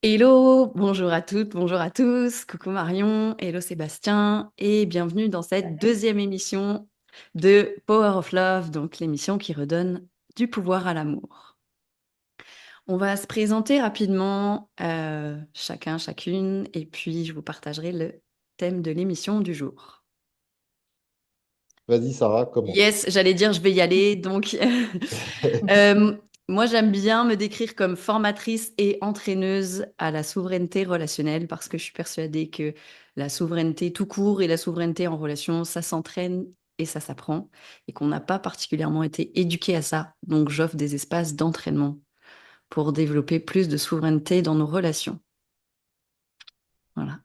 Hello, bonjour à toutes, bonjour à tous, coucou Marion, hello Sébastien et bienvenue dans cette deuxième émission de Power of Love, donc l'émission qui redonne du pouvoir à l'amour. On va se présenter rapidement chacun, chacune et puis je vous partagerai le thème de l'émission du jour. Vas-y, Sarah, commence. Yes, j'allais dire je vais y aller. Donc, euh, moi, j'aime bien me décrire comme formatrice et entraîneuse à la souveraineté relationnelle parce que je suis persuadée que la souveraineté tout court et la souveraineté en relation, ça s'entraîne et ça s'apprend et qu'on n'a pas particulièrement été éduqué à ça. Donc, j'offre des espaces d'entraînement pour développer plus de souveraineté dans nos relations. Voilà.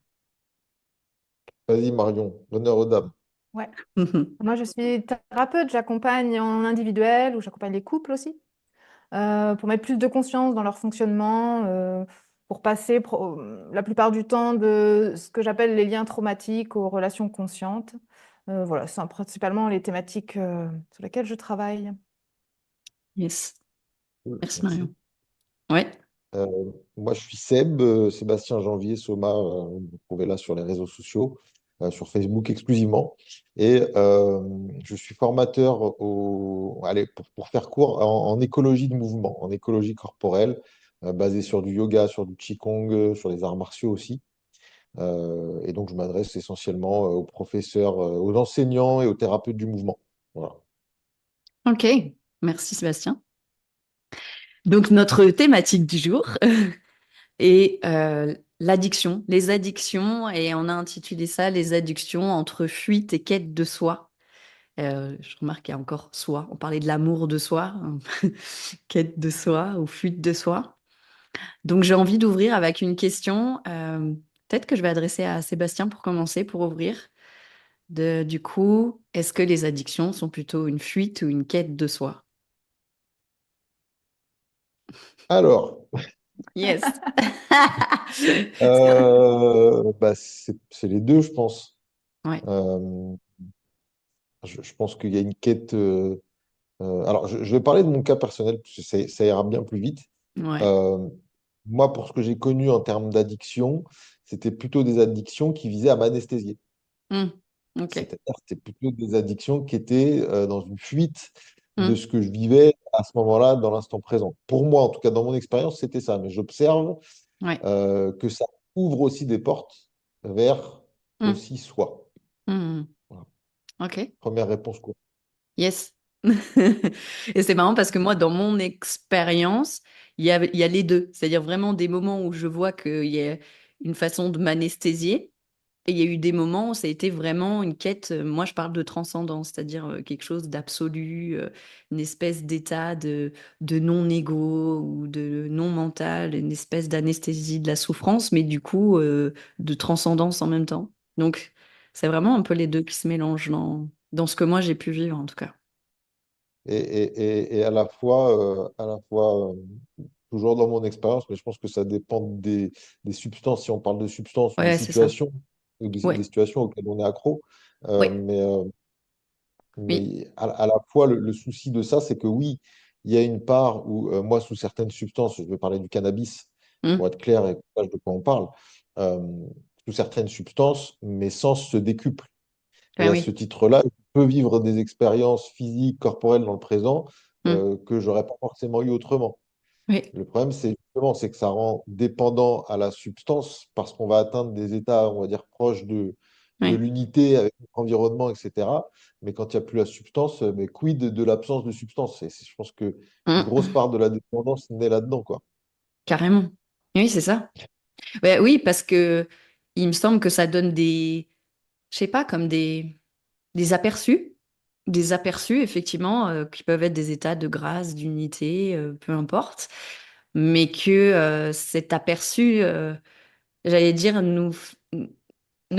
Vas-y, Marion, l'honneur aux dames. Ouais. Moi, je suis thérapeute, j'accompagne en individuel ou j'accompagne les couples aussi, pour mettre plus de conscience dans leur fonctionnement, pour passer la plupart du temps de ce que j'appelle les liens traumatiques aux relations conscientes. Voilà, c'est principalement les thématiques sur lesquelles je travaille. Yes. Cool, Merci merci. Marion. Ouais. Euh, Moi, je suis Seb, Sébastien Janvier, Soma, vous trouvez là sur les réseaux sociaux, sur Facebook exclusivement. Et je suis formateur allez, pour faire court, en écologie de mouvement, en écologie corporelle, basé sur du yoga, sur du qigong, sur les arts martiaux aussi. Et donc, je m'adresse essentiellement aux professeurs, aux enseignants et aux thérapeutes du mouvement. Voilà. Ok. Merci Sébastien. Donc, notre thématique du jour est l'addiction, les addictions, et on a intitulé ça les addictions entre fuite et quête de soi. Je remarque qu'il y a encore soi. On parlait de l'amour de soi, hein, quête de soi ou fuite de soi. Donc, j'ai envie d'ouvrir avec une question, peut-être que je vais adresser à Sébastien pour commencer, pour ouvrir. Du coup, est-ce que les addictions sont plutôt une fuite ou une quête de soi? Alors, Yes. bah, c'est les deux, je pense. Ouais, Euh, je pense qu'il y a une quête. Alors, je vais parler de mon cas personnel, parce que ça ira bien plus vite. ouais. Euh, Moi, pour ce que j'ai connu en termes d'addiction, c'était plutôt des addictions qui visaient à m'anesthésier. Hmm. Ok. C'est-à-dire que c'était plutôt des addictions qui étaient dans une fuite de Hmm. ce que je vivais à ce moment-là, dans l'instant présent. Pour moi, en tout cas, dans mon expérience, c'était ça. Mais j'observe Ouais. que ça ouvre aussi des portes vers Hmm. aussi soi. Hmm. Voilà. Ok. Première réponse, quoi. Yes. Et c'est marrant parce que moi, dans mon expérience, il y a les deux. C'est-à-dire vraiment des moments où je vois qu'il y a une façon de m'anesthésier. Et il y a eu des moments où ça a été vraiment une quête. Moi, je parle de transcendance, c'est-à-dire quelque chose d'absolu, une espèce d'état de non-ego ou de non-mental, une espèce d'anesthésie de la souffrance, mais du coup, de transcendance en même temps. Donc, c'est vraiment un peu les deux qui se mélangent dans ce que moi j'ai pu vivre, en tout cas. Et à la fois toujours dans mon expérience, mais je pense que ça dépend des substances, si on parle de substances ou Ouais, c'est ça. des Ouais, situations auxquelles on est accro. Euh, ouais, mais euh, oui. mais à la fois, le souci de ça, c'est que oui, il y a une part où, moi, sous certaines substances, je vais parler du cannabis, pour Hmm. être clair et qu'on sache de quoi on parle, euh, sous certaines substances, mes sens se décuplent. Et Ah à ce oui. titre-là, je peux vivre des expériences physiques, corporelles dans le présent Hmm. que j'aurais pas forcément eu autrement. Oui, Le problème, c'est justement, c'est que ça rend dépendant à la substance parce qu'on va atteindre des états, on va dire, proches de oui. l'unité avec notre environnement, etc. Mais quand il n'y a plus la substance, mais quid de l'absence de substance? Je pense que une grosse Hmm. part de la dépendance naît là-dedans, quoi. Carrément. Oui, c'est ça. Ouais, oui, parce que il me semble que ça donne je sais pas, comme des aperçus effectivement, qui peuvent être des états de grâce, d'unité, peu importe, mais que cet aperçu, j'allais dire, ne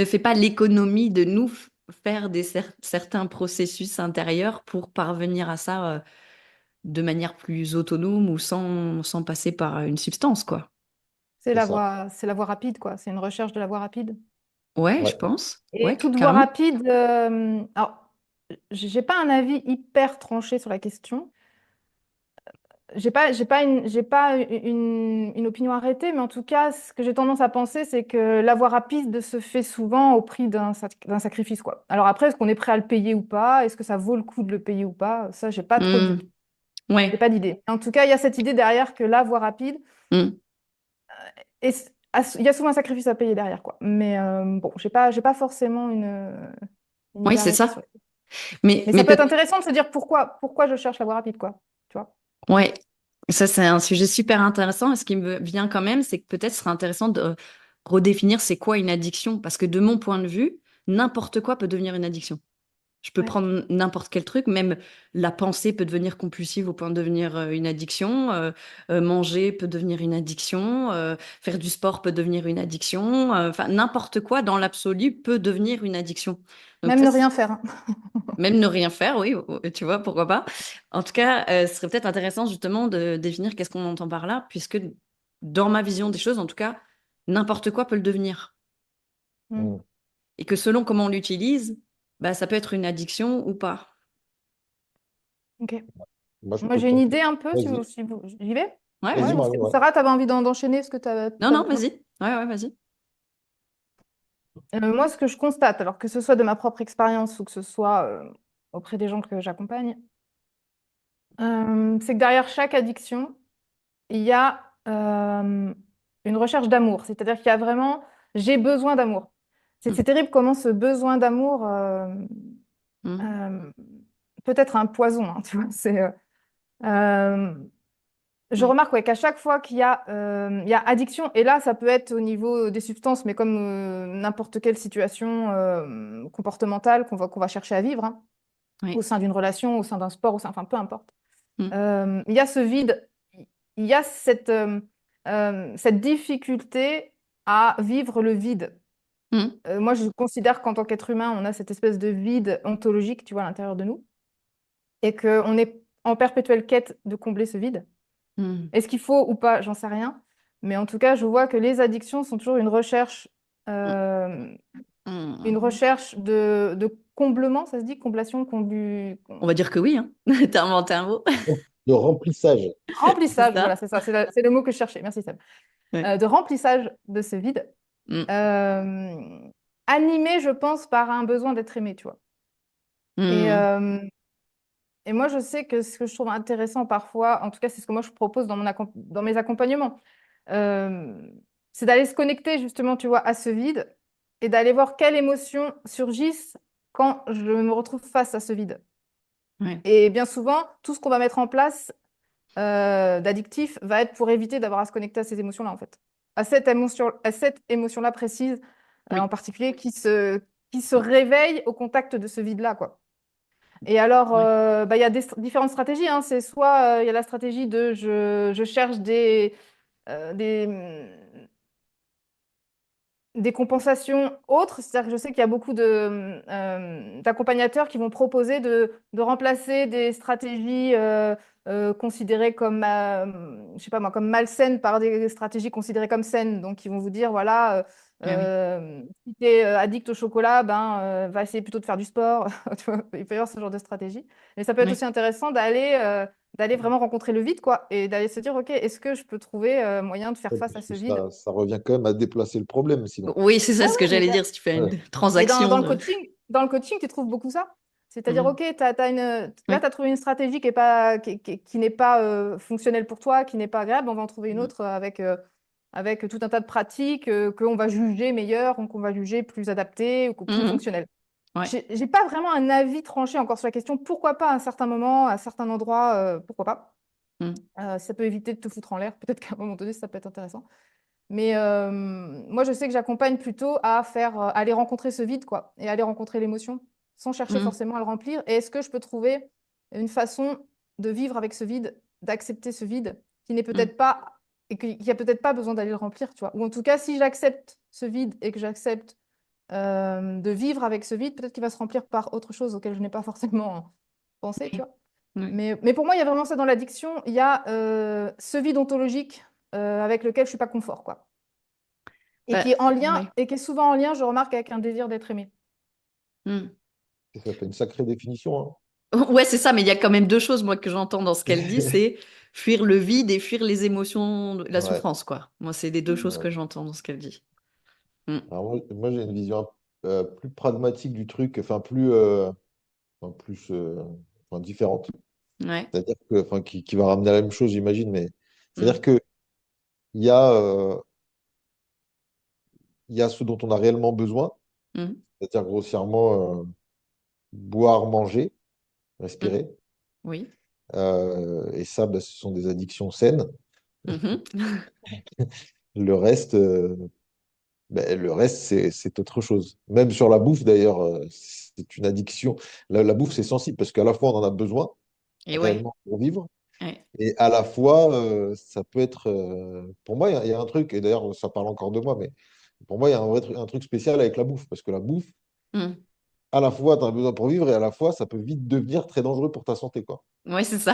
fait pas l'économie de faire certains processus intérieurs pour parvenir à ça, de manière plus autonome ou sans passer par une substance, quoi. C'est ça. C'est la voie rapide, quoi. C'est une recherche de la voie rapide. Ouais, je Ouais. pense. Ouais, Et toute voie carrément. rapide, alors, j'ai pas un avis hyper tranché sur la question. j'ai pas une opinion arrêtée, mais en tout cas, ce que j'ai tendance à penser, c'est que la voie rapide se fait souvent au prix d'un sacrifice, quoi. Alors après, est-ce qu'on est prêt à le payer ou pas? Est-ce que ça vaut le coup de le payer ou pas? Ça, Hmm. j'ai Ouais. pas d'idée. En tout cas, il y a cette idée derrière que la voie rapide, Hmm. il y a souvent un sacrifice à payer derrière, quoi. Mais bon, j'ai pas forcément une Oui, idée c'est arrêtée ça. sur. Mais, Mais mais ça peut peut être intéressant de se dire pourquoi je cherche la voie rapide, quoi. Tu vois? ouais, ça c'est un sujet super intéressant. Et ce qui me vient quand même, c'est que peut-être ce serait intéressant de redéfinir c'est quoi une addiction. Parce que de mon point de vue, n'importe quoi peut devenir une addiction. Je peux Ouais. prendre n'importe quel truc, même la pensée peut devenir compulsive au point de devenir une addiction. Manger peut devenir une addiction. Faire du sport peut devenir une addiction. Enfin, n'importe quoi dans l'absolu peut devenir une addiction. Donc Même ça, ne rien faire, hein. même ne rien faire, oui, tu vois, pourquoi pas. En tout cas, ce serait peut-être intéressant justement de définir qu'est-ce qu'on entend par là, puisque dans ma vision des choses, en tout cas, n'importe quoi peut le devenir. Mm. Mm. Et que selon comment on l'utilise, bah, ça peut être une addiction ou pas. Ok. Moi, je Moi, peux j'ai une tenter. idée un peu, Vas-y, j'y vais? Ouais, vas-y, ouais, Ouais. vas-y. Marie, ouais. Sarah, tu avais envie d'enchaîner ce que tu Non, non, avais. vas-y. Ouais, ouais, vas-y. Moi, ce que je constate, alors que ce soit de ma propre expérience ou que ce soit auprès des gens que j'accompagne, c'est que derrière chaque addiction, il y a une recherche d'amour. C'est-à-dire qu'il y a vraiment, j'ai besoin d'amour. C'est Mm. terrible comment ce besoin d'amour Mm. euh, peut être un poison, hein, tu vois. Euh, je Ouais. remarque ouais, qu'à chaque fois il y a addiction, et là, ça peut être au niveau des substances, mais comme n'importe quelle situation comportementale qu'on va chercher à vivre, hein, au Ouais. sein d'une relation, au sein d'un sport, enfin, peu importe. Mm. Il y a ce vide, il y a cette difficulté à vivre le vide. Mm. Moi, je considère qu'en tant qu'être humain, on a cette espèce de vide ontologique, tu vois, à l'intérieur de nous, et qu'on est en perpétuelle quête de combler ce vide. Mm. Est-ce qu'il faut ou pas? J'en sais rien. Mais en tout cas, je vois que les addictions sont toujours euh, une Mm. recherche de comblement, ça se dit, comblation, On va dire que oui, hein. T'as inventé un mot. De remplissage. C'est remplissage, voilà, ça? c'est ça, c'est le mot que je cherchais. Merci, Seb. Ouais. De remplissage de ce vide, Mm. euh, animé, je pense, par un besoin d'être aimé, tu vois. Et, Mm. euh, et moi, je sais que ce que je trouve intéressant parfois, en tout cas, c'est ce que moi je propose dans mes accompagnements, euh, c'est d'aller se connecter justement, tu vois, à ce vide et d'aller voir quelles émotions surgissent quand je me retrouve face à ce vide. Ouais. Et bien souvent, tout ce qu'on va mettre en place d'addictif va être pour éviter d'avoir à se connecter à ces émotions-là, en fait. À cette émotion-là précise, en Oui. particulier, qui se réveille au contact de ce vide-là, quoi. Et alors, Ouais. bah, il y a différentes stratégies, hein. C'est soit il y a la stratégie de je cherche euh, des, des compensations autres, c'est-à-dire que je sais qu'il y a beaucoup d'accompagnateurs qui vont proposer de remplacer des stratégies considérées comme, je sais pas moi, comme malsaines par des stratégies considérées comme saines. Donc, ils vont vous dire, voilà, Ah oui. si tu es addict au chocolat, ben, va essayer plutôt de faire du sport. Tu vois, il peut y avoir ce genre de stratégie. Mais ça peut être Oui. aussi intéressant d'aller vraiment rencontrer le vide, quoi, et d'aller se dire, OK, est-ce que je peux trouver moyen de faire Ouais, face à parce ce que vide? ça revient quand même à déplacer le problème, sinon. Oui, c'est Ouais, ça ce que ouais, j'allais dire si tu fais Ouais. une mais transaction. dans le coaching, tu trouves beaucoup ça. C'est-à-dire, Mhm. OK, là, Ouais. tu as trouvé une stratégie qui est pas, qui n'est pas fonctionnelle pour toi, qui n'est pas agréable. On va en trouver une Mhm. autre avec tout un tas de pratiques qu'on va juger meilleures, ou qu'on va juger plus adaptées, ou plus Mhm. fonctionnelles. Ouais. J'ai pas vraiment un avis tranché encore sur la question. Pourquoi pas à un certain moment, à certains endroits, pourquoi pas? Mhm. Ça peut éviter de te foutre en l'air. Peut-être qu'à un moment donné, ça peut être intéressant. Mais moi, je sais que j'accompagne plutôt à aller rencontrer ce vide, quoi, et aller rencontrer l'émotion, sans chercher Mhm. forcément à le remplir. Et est-ce que je peux trouver une façon de vivre avec ce vide, d'accepter ce vide, qui n'est Mhm. peut-être pas, et qui a peut-être pas besoin d'aller le remplir, tu vois. Ou en tout cas, si j'accepte ce vide et que j'accepte de vivre avec ce vide, peut-être qu'il va se remplir par autre chose auquel je n'ai pas forcément pensé, tu Oui. vois. Oui. Mais pour moi, il y a vraiment ça dans l'addiction. Il y a ce vide ontologique avec lequel je suis pas confort, quoi. Et Bah, qui est en lien, ouais. et qui est souvent en lien, je remarque, avec un désir d'être aimé. Mhm. Ça fait une sacrée définition, Ouais, c'est ça, mais il y a quand même deux choses, moi, que j'entends dans ce qu'elle dit, hein. c'est fuir le vide et fuir les émotions, la Ouais. souffrance, quoi. Moi, c'est les deux choses Ouais. que j'entends dans ce qu'elle dit. Mm. Alors moi, j'ai une vision plus pragmatique du truc, enfin, enfin, différente. Ouais. C'est-à-dire que, enfin, qui va ramener à la même chose, j'imagine, mais c'est-à-dire Mm. que il y a, euh, il y a ce dont on a réellement besoin, Mm. c'est-à-dire grossièrement boire, manger, Mm. respirer. Oui. Et ça, bah, ce sont des addictions saines. Mhm. Le reste, le reste, c'est autre chose. Même sur la bouffe, d'ailleurs, c'est une addiction. La bouffe, c'est sensible parce qu'à la fois, on en a besoin Et ouais. réellement pour vivre, Ouais. et à la fois, ça peut être. Pour moi, il y a un truc, et d'ailleurs, ça parle encore de moi, mais pour moi, il y a un truc spécial avec la bouffe parce que la bouffe, Mm. à la fois, tu as besoin pour vivre, et à la fois, ça peut vite devenir très dangereux pour ta santé, quoi. Ouais, c'est ça.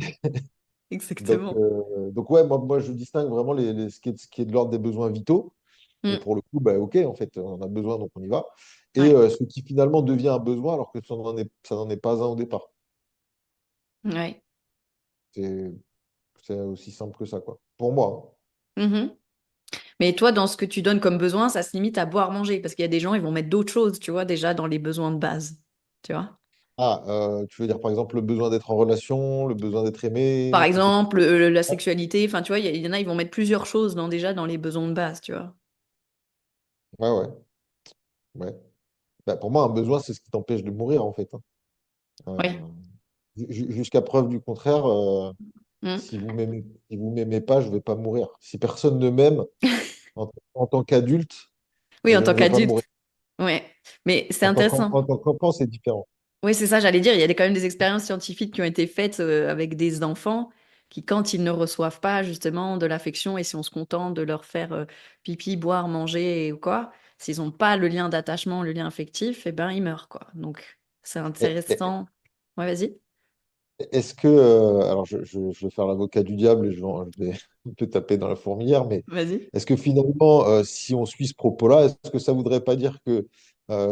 Donc, Exactement. ouais, moi, je distingue vraiment ce qui est de l'ordre des besoins vitaux. Et Mm. pour le coup, bah, ok, en fait, on en a besoin, donc on y va. Et Ouais. ce qui finalement devient un besoin alors que ça n'en est pas un au départ. Ouais. C'est, c'est aussi simple que ça, quoi. Pour moi, hein. Mhm. Mais toi, dans ce que tu donnes comme besoin, ça se limite à boire, manger, parce qu'il y a des gens, ils vont mettre d'autres choses, tu vois, déjà dans les besoins de base. Tu vois? Ah, tu veux dire par exemple le besoin d'être en relation, le besoin d'être Par aimé, tous ces trucs. exemple, la sexualité, enfin, tu vois, il y en a, ils vont mettre plusieurs choses déjà dans les besoins de base, tu vois. Ouais, ouais, ouais. Bah, pour moi, un besoin, c'est ce qui t'empêche de mourir, en fait, hein. Ouais. Euh, Jusqu'à preuve du contraire, Mm. si vous m'aimez pas, je vais pas mourir. Si personne ne m'aime en tant qu'adulte, Oui, en je tant ne vais pas qu'adulte. mourir. Ouais. Mais c'est En intéressant. tant qu'enfant, c'est différent. Oui, c'est ça, j'allais dire, il y a quand même des expériences scientifiques qui ont été faites avec des enfants qui, quand ils ne reçoivent pas justement de l'affection et si on se contente de leur faire pipi, boire, manger ou quoi, s'ils n'ont pas le lien d'attachement, le lien affectif, eh ben ils meurent, quoi. Donc c'est Et- intéressant. Ouais, vas-y. Est-ce que, alors je vais faire l'avocat du diable et je vais un peu taper dans la fourmilière, mais Vas-y. est-ce que finalement, si on suit ce propos-là, est-ce que ça voudrait pas dire que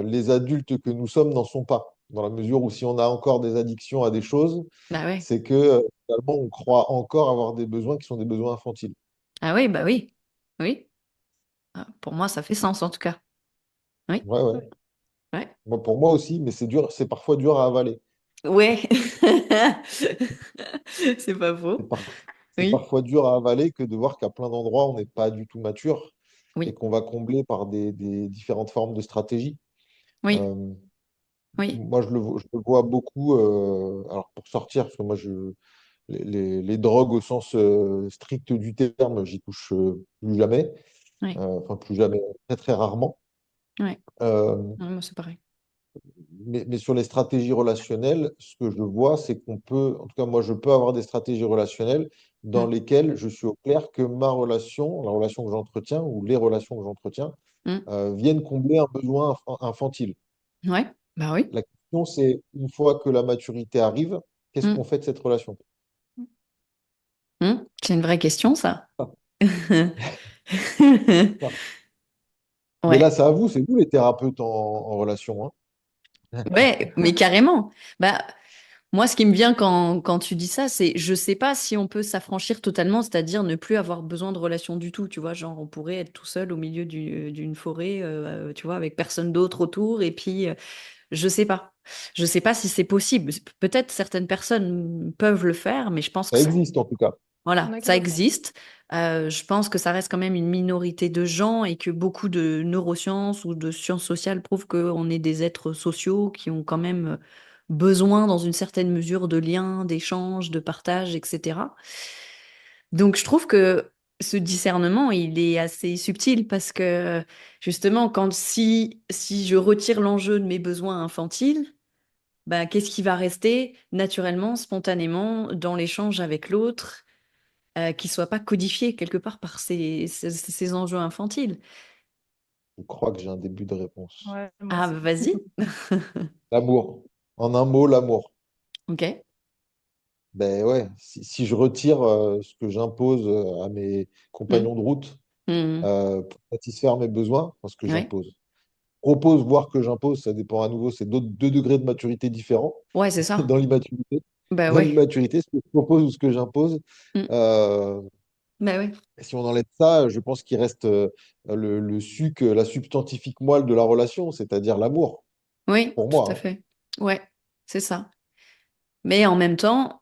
les adultes que nous sommes n'en sont pas? Dans la mesure où si on a encore des addictions à des choses, Ah ouais. c'est que finalement on croit encore avoir des besoins qui sont des besoins infantiles. Ah oui, bah oui. Oui. Ah, pour moi, ça fait sens en tout cas. Oui. Ouais, ouais. Ouais. Pour moi aussi, mais c'est dur, c'est parfois dur à avaler. Ouais. C'est pas C'est faux. par- c'est Oui. parfois dur à avaler que de voir qu'à plein d'endroits, on n'est pas du tout mature et Oui. qu'on va combler par des différentes formes de stratégies. Oui. Euh, Oui. Moi, je le vois beaucoup, alors pour sortir, parce que moi, les drogues au sens strict du terme, j'y touche plus jamais, Oui. enfin plus jamais, très très rarement. Ouais. Euh, Ouais, moi, c'est pareil. mais sur les stratégies relationnelles, ce que je vois, c'est qu'on peut, en tout cas moi, je peux avoir des stratégies relationnelles dans Mm. lesquelles je suis au clair que ma relation, la relation que j'entretiens ou les relations que j'entretiens, Mm. viennent combler un besoin infantile. Ouais. Bah oui. La question, c'est une fois que la maturité arrive, qu'est-ce qu'on Mm. fait de cette relation? Mm. C'est une vraie question, ça. Mais là, Ouais. c'est à vous, c'est vous les thérapeutes en relation, hein. Ouais, mais carrément. Bah, moi, ce qui me vient quand tu dis ça, c'est je sais pas si on peut s'affranchir totalement, c'est-à-dire ne plus avoir besoin de relation du tout. Tu vois, genre, on pourrait être tout seul au milieu d'une forêt, tu vois, avec personne d'autre autour, et puis je sais pas. Je sais pas si c'est possible. Peut-être certaines personnes peuvent le faire, mais je pense que Ça ça. existe en tout cas. Il y en Voilà, a qui ça le font. existe. Je pense que ça reste quand même une minorité de gens et que beaucoup de neurosciences ou de sciences sociales prouvent qu'on est des êtres sociaux qui ont quand même besoin, dans une certaine mesure, de liens, d'échanges, de partage, etc. Donc, je trouve que ce discernement, il est assez subtil parce que justement, si je retire l'enjeu de mes besoins infantiles, ben, qu'est-ce qui va rester naturellement, spontanément, dans l'échange avec l'autre? Qui soit pas codifié quelque part par ces enjeux infantiles. Je crois que j'ai un début de réponse. Ouais, moi Ah, aussi. vas-y. L'amour. En un mot, l'amour. Ok. Ben ouais, si je retire ce que j'impose à mes Hmm. compagnons de route Hmm. pour satisfaire mes besoins, enfin, ce que Ouais. j'impose. Propose, voire que j'impose, ça dépend à nouveau, c'est deux degrés de maturité différents Ouais, c'est ça. dans l'immaturité. Bah dans ouais. l'immaturité, ce que je propose ou ce que j'impose. Mm. Euh, Bah ouais. et si on enlève ça, je pense qu'il reste le suc, la substantifique moelle de la relation, c'est-à-dire l'amour, Oui, pour tout moi, à hein. fait. Ouais, c'est ça. Mais en même temps,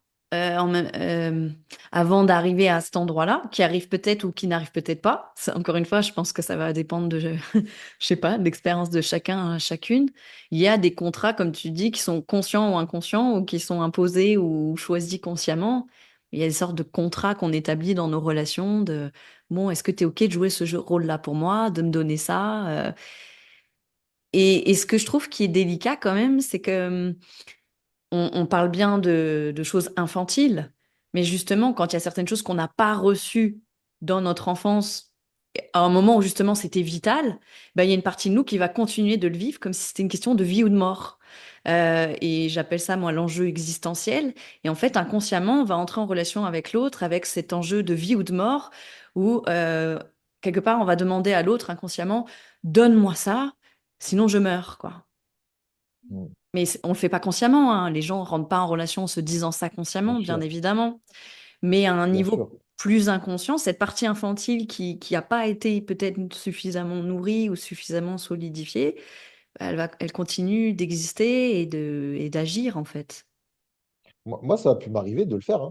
avant d'arriver à cet endroit-là, qui arrive peut-être ou qui n'arrive peut-être pas, encore une fois, je pense que ça va dépendre de, je sais pas, de l'expérience de chacun, chacune. Il y a des contrats, comme tu dis, qui sont conscients ou inconscients, ou qui sont imposés ou choisis consciemment. Il y a des sortes de contrats qu'on établit dans nos relations de, bon, est-ce que tu es OK de jouer ce rôle-là pour moi, de me donner ça? Et ce que je trouve qui est délicat quand même, c'est que on parle bien de choses infantiles, mais justement, quand il y a certaines choses qu'on n'a pas reçues dans notre enfance, à un moment où justement c'était vital, ben, il y a une partie de nous qui va continuer de le vivre comme si c'était une question de vie ou de mort. Et j'appelle ça, moi, l'enjeu existentiel. Et en fait, inconsciemment, on va entrer en relation avec l'autre, avec cet enjeu de vie ou de mort, où quelque part, on va demander à l'autre inconsciemment, donne-moi ça, sinon je meurs, quoi. Mm. Mais on le fait pas consciemment, hein. Les gens ne rentrent pas en relation en se disant ça Bien consciemment, bien sûr, évidemment. Mais à un bien niveau sûr. plus inconscient, cette partie infantile qui a pas été peut-être suffisamment nourrie ou suffisamment solidifiée, elle continue d'exister et d'agir en fait. Moi, ça a pu m'arriver de le faire, hein,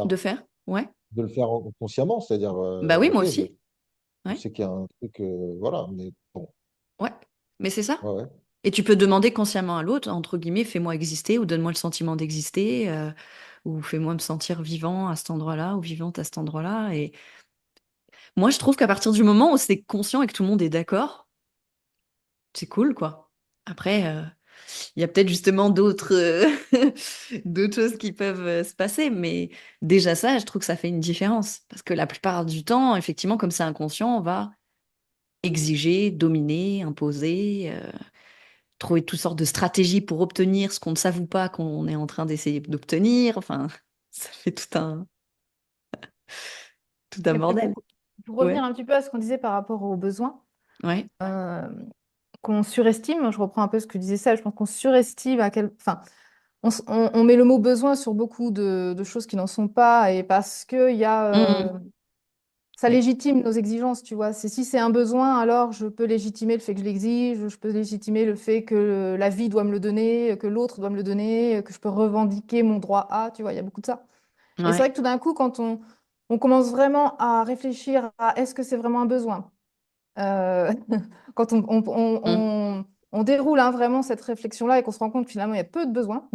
De ça, faire? Ouais. de le faire consciemment, c'est-à-dire, Bah oui, moi ok, aussi. je Ouais. sais qu'il y a un truc, voilà, mais bon, Ouais. Mais c'est ça. ouais, ouais. Et tu peux demander consciemment à l'autre, entre guillemets, fais-moi exister ou donne-moi le sentiment d'exister, ou fais-moi me sentir vivant à cet endroit-là ou vivante à cet endroit-là. Et moi, je trouve qu'à partir du moment où c'est conscient et que tout le monde est d'accord, c'est cool, quoi. Après, il y a peut-être justement d'autres d'autres choses qui peuvent se passer, mais déjà ça, je trouve que ça fait une différence. Parce que la plupart du temps, effectivement, comme c'est inconscient, on va exiger, dominer, imposer, trouver toutes sortes de stratégies pour obtenir ce qu'on ne savoue pas qu'on est en train d'essayer d'obtenir. Enfin, ça fait tout un Et puis bordel. pour Ouais, revenir un petit peu à ce qu'on disait par rapport aux besoins, ouais. euh, qu'on surestime, je reprends un peu ce que disait ça, je pense qu'on surestime à quel... Enfin, on met le mot besoin sur beaucoup de choses qui n'en sont pas, et parce que Mmh. ça Ouais, légitime nos exigences, tu vois. Si c'est un besoin, alors je peux légitimer le fait que je l'exige, je peux légitimer le fait que la vie doit me le donner, que l'autre doit me le donner, que je peux revendiquer mon droit à, tu vois, il y a beaucoup de ça. Et c'est ouais. vrai que tout d'un coup, quand on commence vraiment à réfléchir à est-ce que c'est vraiment un besoin, euh, quand Mmh. on déroule hein, vraiment cette réflexion-là et qu'on se rend compte que finalement il y a peu de besoins,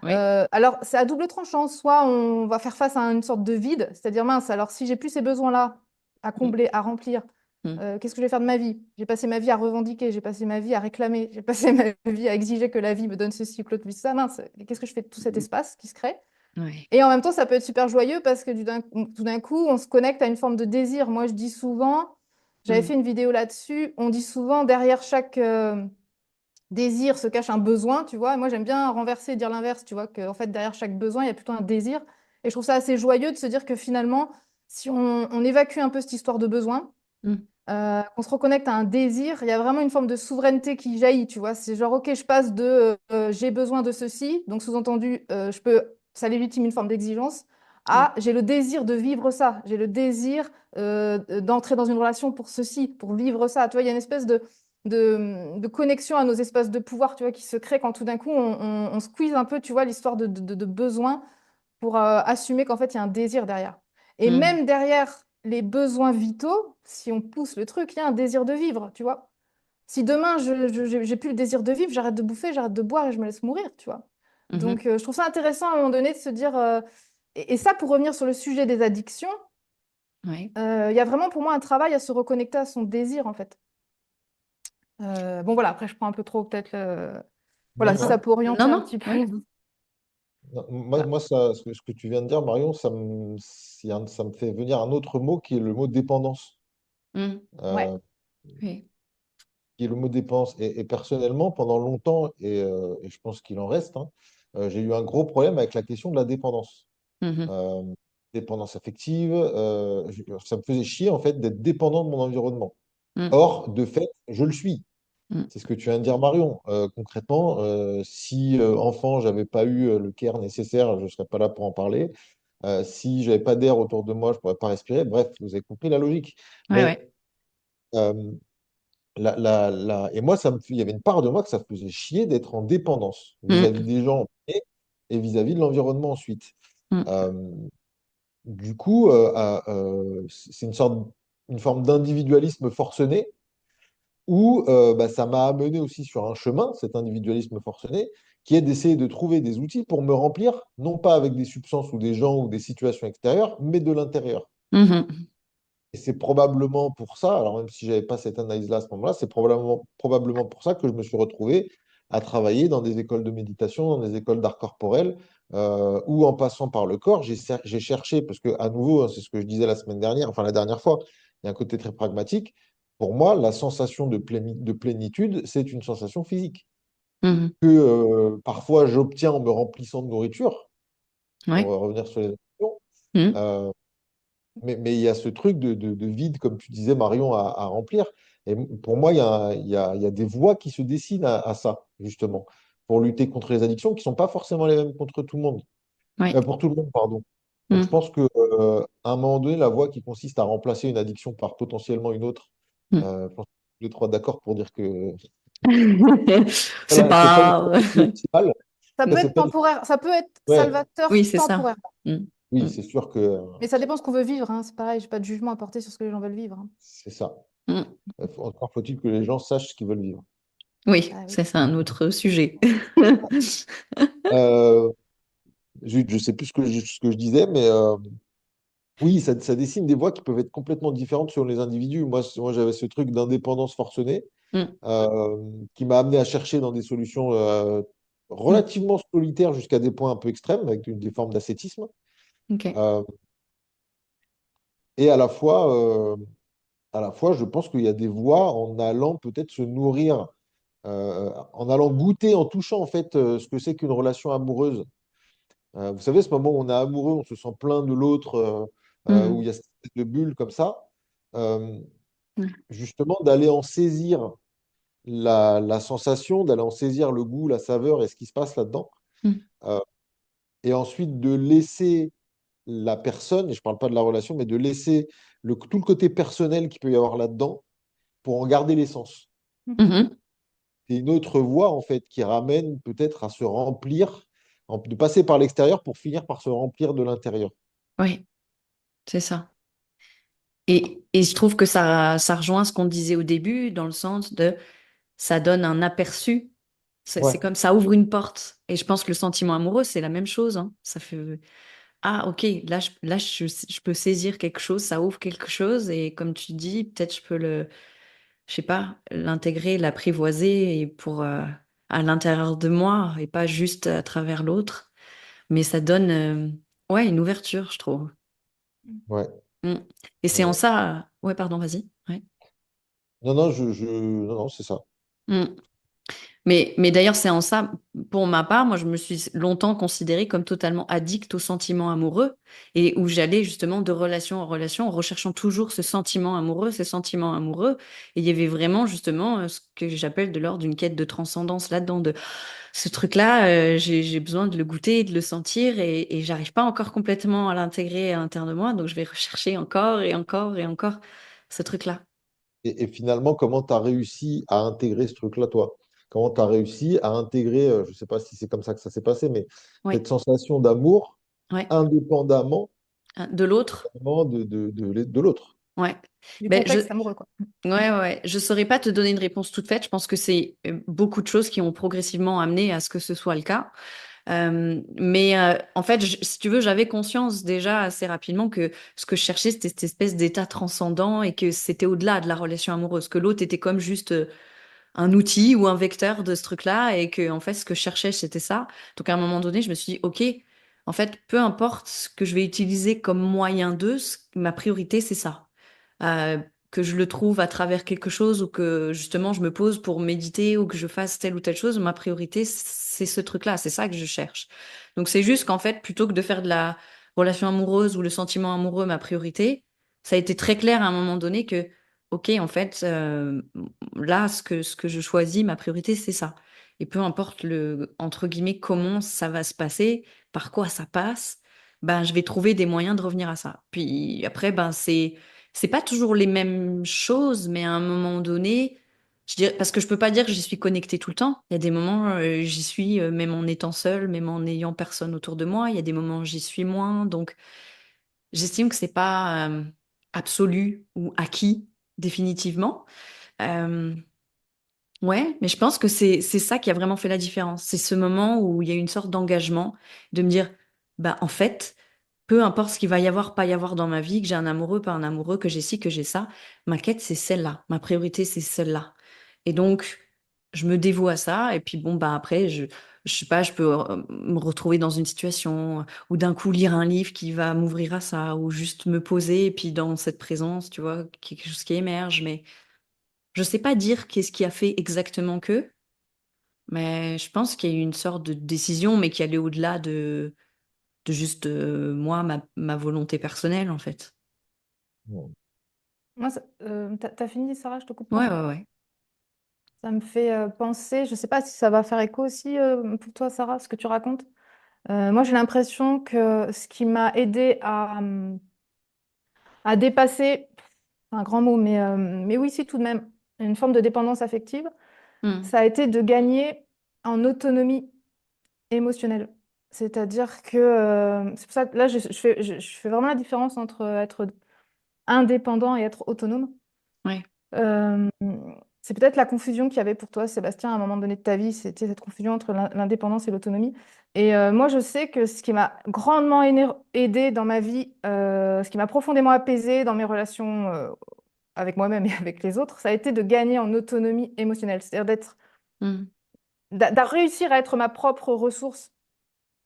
Oui. alors c'est à double tranchant. Soit on va faire face à une sorte de vide, c'est-à-dire mince, alors si j'ai plus ces besoins-là à Mmh. combler, à remplir, Mmh. qu'est-ce que je vais faire de ma vie? J'ai passé ma vie à revendiquer, j'ai passé ma vie à réclamer, j'ai passé ma vie à exiger que la vie me donne ceci ou que l'autre me dise ça. Mince, qu'est-ce que je fais de tout cet espace qui se crée? Ouais. Et en même temps, ça peut être super joyeux parce que tout d'un coup, on se connecte à une forme de désir. Moi, je dis souvent, j'avais Mmh. fait une vidéo là-dessus, on dit souvent derrière chaque désir se cache un besoin, tu vois. Et moi, j'aime bien renverser et dire l'inverse, tu vois, qu'en fait, derrière chaque besoin, il y a plutôt un désir. Et je trouve ça assez joyeux de se dire que finalement, si on évacue un peu cette histoire de besoin, Mmh. qu'on se reconnecte à un désir, il y a vraiment une forme de souveraineté qui jaillit, tu vois. C'est genre, ok, je passe de j'ai besoin de ceci, donc sous-entendu, ça légitime une forme d'exigence, Ouais. à j'ai le désir de vivre ça, j'ai le désir d'entrer dans une relation pour ceci, pour vivre ça. Tu vois, il y a une espèce de connexion à nos espaces de pouvoir, tu vois, qui se crée quand tout d'un coup on squeeze un peu, tu vois, l'histoire de besoin pour assumer qu'en fait, il y a un désir derrière. Et Mmh. même derrière les besoins vitaux, si on pousse le truc, il y a un désir de vivre, tu vois. Si demain, j'ai plus le désir de vivre, j'arrête de bouffer, j'arrête de boire et je me laisse mourir, tu vois. Mmh. Donc, je trouve ça intéressant à un moment donné de se dire... et ça, pour revenir sur le sujet des addictions, Ouais. il y a vraiment pour moi un travail à se reconnecter à son désir, en fait. Bon, voilà, après, je prends un peu trop, peut-être... Non, Voilà, si non. ça peut orienter Non, un non. petit peu. Ouais. Non, moi ça, ce que tu viens de dire, Marion, ça me fait venir un autre mot qui est le mot dépendance. Mmh. Ouais. Euh, Oui. qui est le mot dépense. Et personnellement, pendant longtemps, et je pense qu'il en reste, hein, j'ai eu un gros problème avec la question de la dépendance. Mmh. Euh, Dépendance affective, ça me faisait chier en fait d'être dépendant de mon environnement. Mmh. Or, de fait, je le suis. Mm. C'est ce que tu viens de dire, Marion. Concrètement, si enfant, j'avais pas eu le care nécessaire, je ne serais pas là pour en parler. Si j'avais pas d'air autour de moi, je pourrais pas respirer. Bref, vous avez compris la logique. Ouais, Mais ouais. euh, et moi, il y avait une part de moi que ça me faisait chier d'être en dépendance vis-à-vis Mm. des gens et vis-à-vis de l'environnement ensuite. Mm. Euh, du coup, c'est une forme d'individualisme forcené où bah, ça m'a amené aussi sur un chemin, cet individualisme forcené, qui est d'essayer de trouver des outils pour me remplir, non pas avec des substances ou des gens ou des situations extérieures, mais de l'intérieur. Mhm. Et c'est probablement pour ça, alors même si je n'avais pas cette analyse-là à ce moment-là, c'est probablement pour ça que je me suis retrouvé à travailler dans des écoles de méditation, dans des écoles d'art corporel, où en passant par le corps, j'ai cherché, parce que à nouveau, hein, c'est ce que je disais la semaine dernière, enfin la dernière fois, il y a un côté très pragmatique. Pour moi, la sensation de plénitude, c'est une sensation physique Mhm. que parfois j'obtiens en me remplissant de nourriture, pour Ouais. revenir sur les émotions. Mm. Euh, mais il y a ce truc de vide, comme tu disais, Marion, à remplir. Et pour moi, il y a des voies qui se dessinent à ça, justement, pour lutter contre les addictions, qui ne sont pas forcément les mêmes contre tout le monde. Ouais. Pour tout le monde, pardon. Donc je Mm. pense qu'à un moment donné, la voie qui consiste à remplacer une addiction par potentiellement une autre, Mm. je pense que les trois d'accord pour dire que C'est voilà, c'est pas pas. l'optimal. Ça peut Là, c'est être pas... temporaire, ça peut être Ouais, salvateur Oui, c'est ça. temporaire. Mm. oui, Mm. c'est sûr que Mais ça dépend ce qu'on veut vivre, hein. C'est pareil, j'ai pas de jugement à porter sur ce que les gens veulent vivre, hein. c'est ça. Mm. Encore faut-il que les gens sachent ce qu'ils veulent vivre. Oui, Ah oui. ça c'est un autre sujet. Euh, je sais plus ce que je disais, mais oui, ça dessine des voies qui peuvent être complètement différentes selon les individus. Moi j'avais ce truc d'indépendance forcenée Mm. qui m'a amené à chercher dans des solutions Mm. relativement solitaires jusqu'à des points un peu extrêmes, avec des formes d'ascétisme. Ok. Euh, et à la fois, je pense qu'il y a des voies en allant peut-être se nourrir, en allant goûter, en touchant en fait ce que c'est qu'une relation amoureuse. Vous savez, ce moment où on est amoureux, on se sent plein de l'autre, où il Mm. y a cette espèce de bulle comme ça. Euh, Mm. Justement, d'aller en saisir la sensation, d'aller en saisir le goût, la saveur et ce qui se passe là-dedans. Mm. Euh, et ensuite de laisser la personne, et je ne parle pas de la relation, mais de laisser tout le côté personnel qu'il peut y avoir là-dedans pour en garder l'essence. Mhm. C'est une autre voie, en fait, qui ramène peut-être à se remplir, de passer par l'extérieur pour finir par se remplir de l'intérieur. Oui, c'est ça. Et je trouve que ça rejoint ce qu'on disait au début, dans le sens de ça donne un aperçu. C'est Ouais, comme ça ouvre une porte. Et je pense que le sentiment amoureux, c'est la même chose, hein. Ça fait ah, ok, je peux saisir quelque chose, ça ouvre quelque chose. Et comme tu dis, peut-être je peux je sais pas, l'intégrer, l'apprivoiser et pour à l'intérieur de moi et pas juste à travers l'autre. Mais ça donne ouais, une ouverture, je trouve. ouais. Mm. Et c'est en Ouais. ça. Ouais, pardon, vas-y. Ouais. Non, non, non, non, c'est ça. Mm. Mais d'ailleurs, c'est en ça, pour ma part, moi, je me suis longtemps considérée comme totalement addict aux sentiments amoureux et où j'allais justement de relation en relation en recherchant toujours ce sentiment amoureux, ces sentiments amoureux. Et il y avait vraiment justement ce que j'appelle de l'ordre d'une quête de transcendance là-dedans, de ce truc-là, j'ai besoin de le goûter, de le sentir et j'arrive pas encore complètement à l'intégrer à l'intérieur de moi, donc je vais rechercher encore et encore et encore ce truc-là. Et finalement, comment tu as réussi à intégrer ce truc-là, toi? Comment tu as réussi à intégrer, je ne sais pas si c'est comme ça que ça s'est passé, mais Oui, cette sensation d'amour ouais. indépendamment De l'autre, de l'autre? ouais. Du Ben, contexte amoureux, quoi. ouais, ouais. Je saurais pas te donner une réponse toute faite. Je pense que c'est beaucoup de choses qui ont progressivement amené à ce que ce soit le cas. Mais en fait, si tu veux, j'avais conscience déjà assez rapidement que ce que je cherchais, c'était cette espèce d'état transcendant et que c'était au-delà de la relation amoureuse, que l'autre était comme juste un outil ou un vecteur de ce truc-là et que en fait, ce que je cherchais, c'était ça. Donc à un moment donné, je me suis dit, OK, en fait, peu importe ce que je vais utiliser comme moyen de, ma priorité, c'est ça. Euh, que je le trouve à travers quelque chose ou que justement je me pose pour méditer ou que je fasse telle ou telle chose, ma priorité, c'est ce truc-là, c'est ça que je cherche. Donc c'est juste qu'en fait, plutôt que de faire de la relation amoureuse ou le sentiment amoureux ma priorité, ça a été très clair à un moment donné que, ok, en fait, là, ce que je choisis, ma priorité, c'est ça. Et peu importe entre guillemets, comment ça va se passer, par quoi ça passe, ben, je vais trouver des moyens de revenir à ça. Puis après, ben, c'est pas toujours les mêmes choses, mais à un moment donné, je dirais, parce que je peux pas dire que j'y suis connectée tout le temps. Il y a des moments, j'y suis, même en étant seule, même en n'ayant personne autour de moi. Il y a des moments, où j'y suis moins. Donc, j'estime que c'est pas absolu ou acquis définitivement. Euh, ouais, mais je pense que c'est ça qui a vraiment fait la différence. C'est ce moment où il y a une sorte d'engagement de me dire, bah en fait, peu importe ce qu'il va y avoir, pas y avoir dans ma vie, que j'ai un amoureux, pas un amoureux, que j'ai ci, que j'ai ça, ma quête c'est celle-là, ma priorité c'est celle-là. Et donc je me dévoue à ça. Et puis bon bah après je sais pas, je peux me retrouver dans une situation ou d'un coup lire un livre qui va m'ouvrir à ça ou juste me poser et puis dans cette présence, tu vois, quelque chose qui émerge. Mais je sais pas dire qu'est-ce qui a fait exactement que, mais je pense qu'il y a eu une sorte de décision, mais qui allait au-delà de juste moi, ma volonté personnelle, en fait. Ouais. Moi, t'as fini, Sarah, je te coupe Ouais, pas. ouais, ouais. Ça me fait penser, je sais pas si ça va faire écho aussi pour toi, Sarah, ce que tu racontes. Moi, j'ai l'impression que ce qui m'a aidé à dépasser, c'est un grand mot, mais oui, si, tout de même, une forme de dépendance affective, Hmm. ça a été de gagner en autonomie émotionnelle. C'est-à-dire que, c'est pour ça que là, je fais vraiment la différence entre être indépendant et être autonome. Ouais. Euh, c'est peut-être la confusion qu'il y avait pour toi, Sébastien, à un moment donné de ta vie, c'était cette confusion entre l'indépendance et l'autonomie. Et moi, je sais que ce qui m'a grandement aidé dans ma vie, ce qui m'a profondément apaisé dans mes relations avec moi-même et avec les autres, ça a été de gagner en autonomie émotionnelle. C'est-à-dire Hmm. de réussir à être ma propre ressource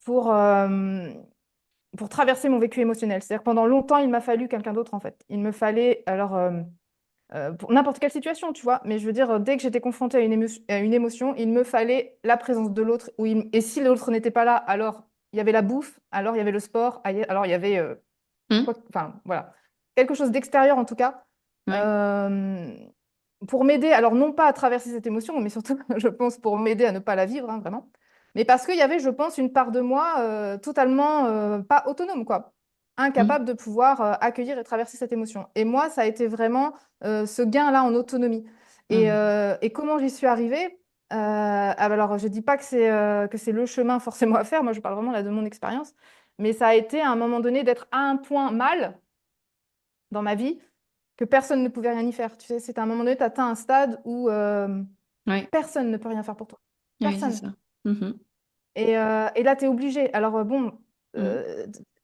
pour, pour traverser mon vécu émotionnel. C'est-à-dire que pendant longtemps, il m'a fallu quelqu'un d'autre, en fait. Il me fallait, alors, pour n'importe quelle situation, tu vois, mais je veux dire, dès que j'étais confrontée à une émotion, il me fallait la présence de l'autre. Et si l'autre n'était pas là, alors il y avait la bouffe, alors il y avait le sport, alors il y avait, Hmm. enfin, voilà, quelque chose d'extérieur en tout cas, Ouais. euh, pour m'aider, alors non pas à traverser cette émotion, mais surtout, je pense, pour m'aider à ne pas la vivre, hein, vraiment. Mais parce qu'il y avait, je pense, une part de moi totalement pas autonome, quoi. Hmm. Incapable de pouvoir accueillir et traverser cette émotion. Et moi, ça a été vraiment ce gain-là en autonomie. Hmm. Et comment j'y suis arrivée? Alors, je ne dis pas que c'est le chemin forcément à faire, moi je parle vraiment là de mon expérience, mais ça a été à un moment donné d'être à un point mal dans ma vie que personne ne pouvait rien y faire. Tu sais, c'est à un moment donné, tu atteins un stade où Ouais. personne ne peut rien faire pour toi. Oui, c'est Personne. ça. Mhm. Et là, tu es obligé. Alors, bon, Hmm.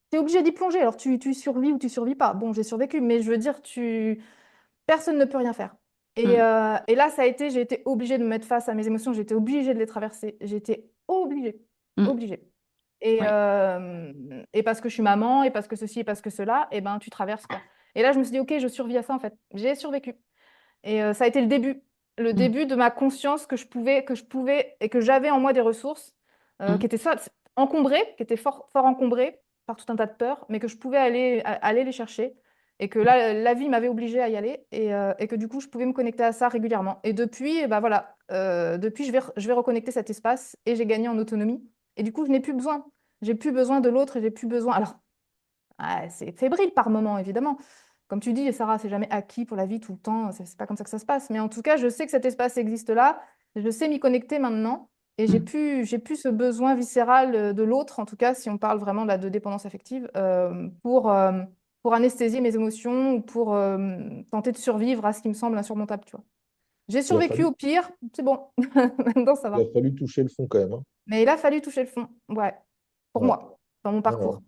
tu es obligé d'y plonger. Alors, tu survis ou tu survis pas. Bon, j'ai survécu, mais je veux dire, personne ne peut rien faire. Hmm. Et là, j'ai été obligée de me mettre face à mes émotions. J'ai été obligée de les traverser. J'ai été obligée. Hmm. Obligée. Ouais. Et parce que je suis maman, et parce que ceci, et parce que cela, et ben, tu traverses, quoi. Et là, je me suis dit, OK, je survis à ça, en fait. J'ai survécu. Et ça a été le Hmm. début de ma conscience que je pouvais et que j'avais en moi des ressources Hmm. qui étaient soit encombrées, qui étaient fort, fort encombrées par tout un tas de peurs, mais que je pouvais aller les chercher. Et que là, la vie m'avait obligée à y aller et que du coup, je pouvais me connecter à ça régulièrement. Et depuis, eh ben voilà, depuis, je vais reconnecter cet espace et j'ai gagné en autonomie. Et du coup, je n'ai plus besoin. J'ai plus besoin de l'autre et j'ai plus besoin. Alors, ah, c'est fébrile par moment, évidemment. Comme tu dis, Sarah, c'est jamais acquis pour la vie tout le temps. C'est pas comme ça que ça se passe. Mais en tout cas, je sais que cet espace existe là. Je sais m'y connecter maintenant. Et Hmm. j'ai plus ce besoin viscéral de l'autre, en tout cas, si on parle vraiment de dépendance affective, pour anesthésier mes émotions ou pour tenter de survivre à ce qui me semble insurmontable, tu vois. J'ai Il a survécu fallu, au pire, c'est bon. Maintenant, ça il a va. fallu toucher le fond quand même, hein. Mais il a fallu toucher le fond. Ouais, pour Ouais, moi, dans mon ouais, ouais. parcours.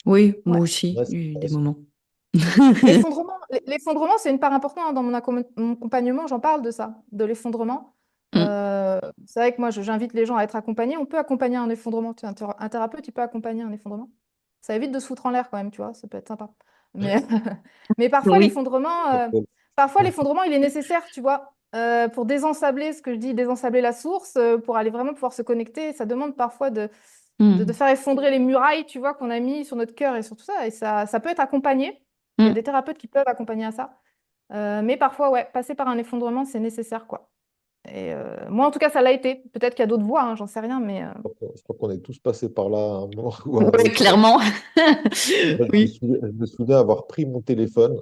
Oui, moi Ouais. aussi, Ouais, il y a eu ouais, des moments. L'effondrement, c'est une part importante dans mon accompagnement, j'en parle de ça, de l'effondrement. Hmm. C'est vrai que moi, j'invite les gens à être accompagnés. On peut accompagner un effondrement. Tu es un thérapeute, il peut accompagner un effondrement. Ça évite de se foutre en l'air quand même, tu vois, ça peut être sympa. Mais, mais Oui. parfois, l'effondrement, il est nécessaire, tu vois, pour désensabler, ce que je dis, désensabler la source, pour aller vraiment pouvoir se connecter. Ça demande parfois de Hmm. faire effondrer les murailles, tu vois, qu'on a mis sur notre cœur et sur tout ça. Et ça peut être accompagné. Il y a Hmm. des thérapeutes qui peuvent accompagner à ça. Mais parfois, ouais, passer par un effondrement, c'est nécessaire, quoi. Et moi, en tout cas, ça l'a été. Peut-être qu'il y a d'autres voies, hein, j'en sais rien, mais Je crois qu'on est tous passés par là à un moment ou à un Ouais, autre. clairement. Moi, Oui. je me souviens avoir pris mon téléphone.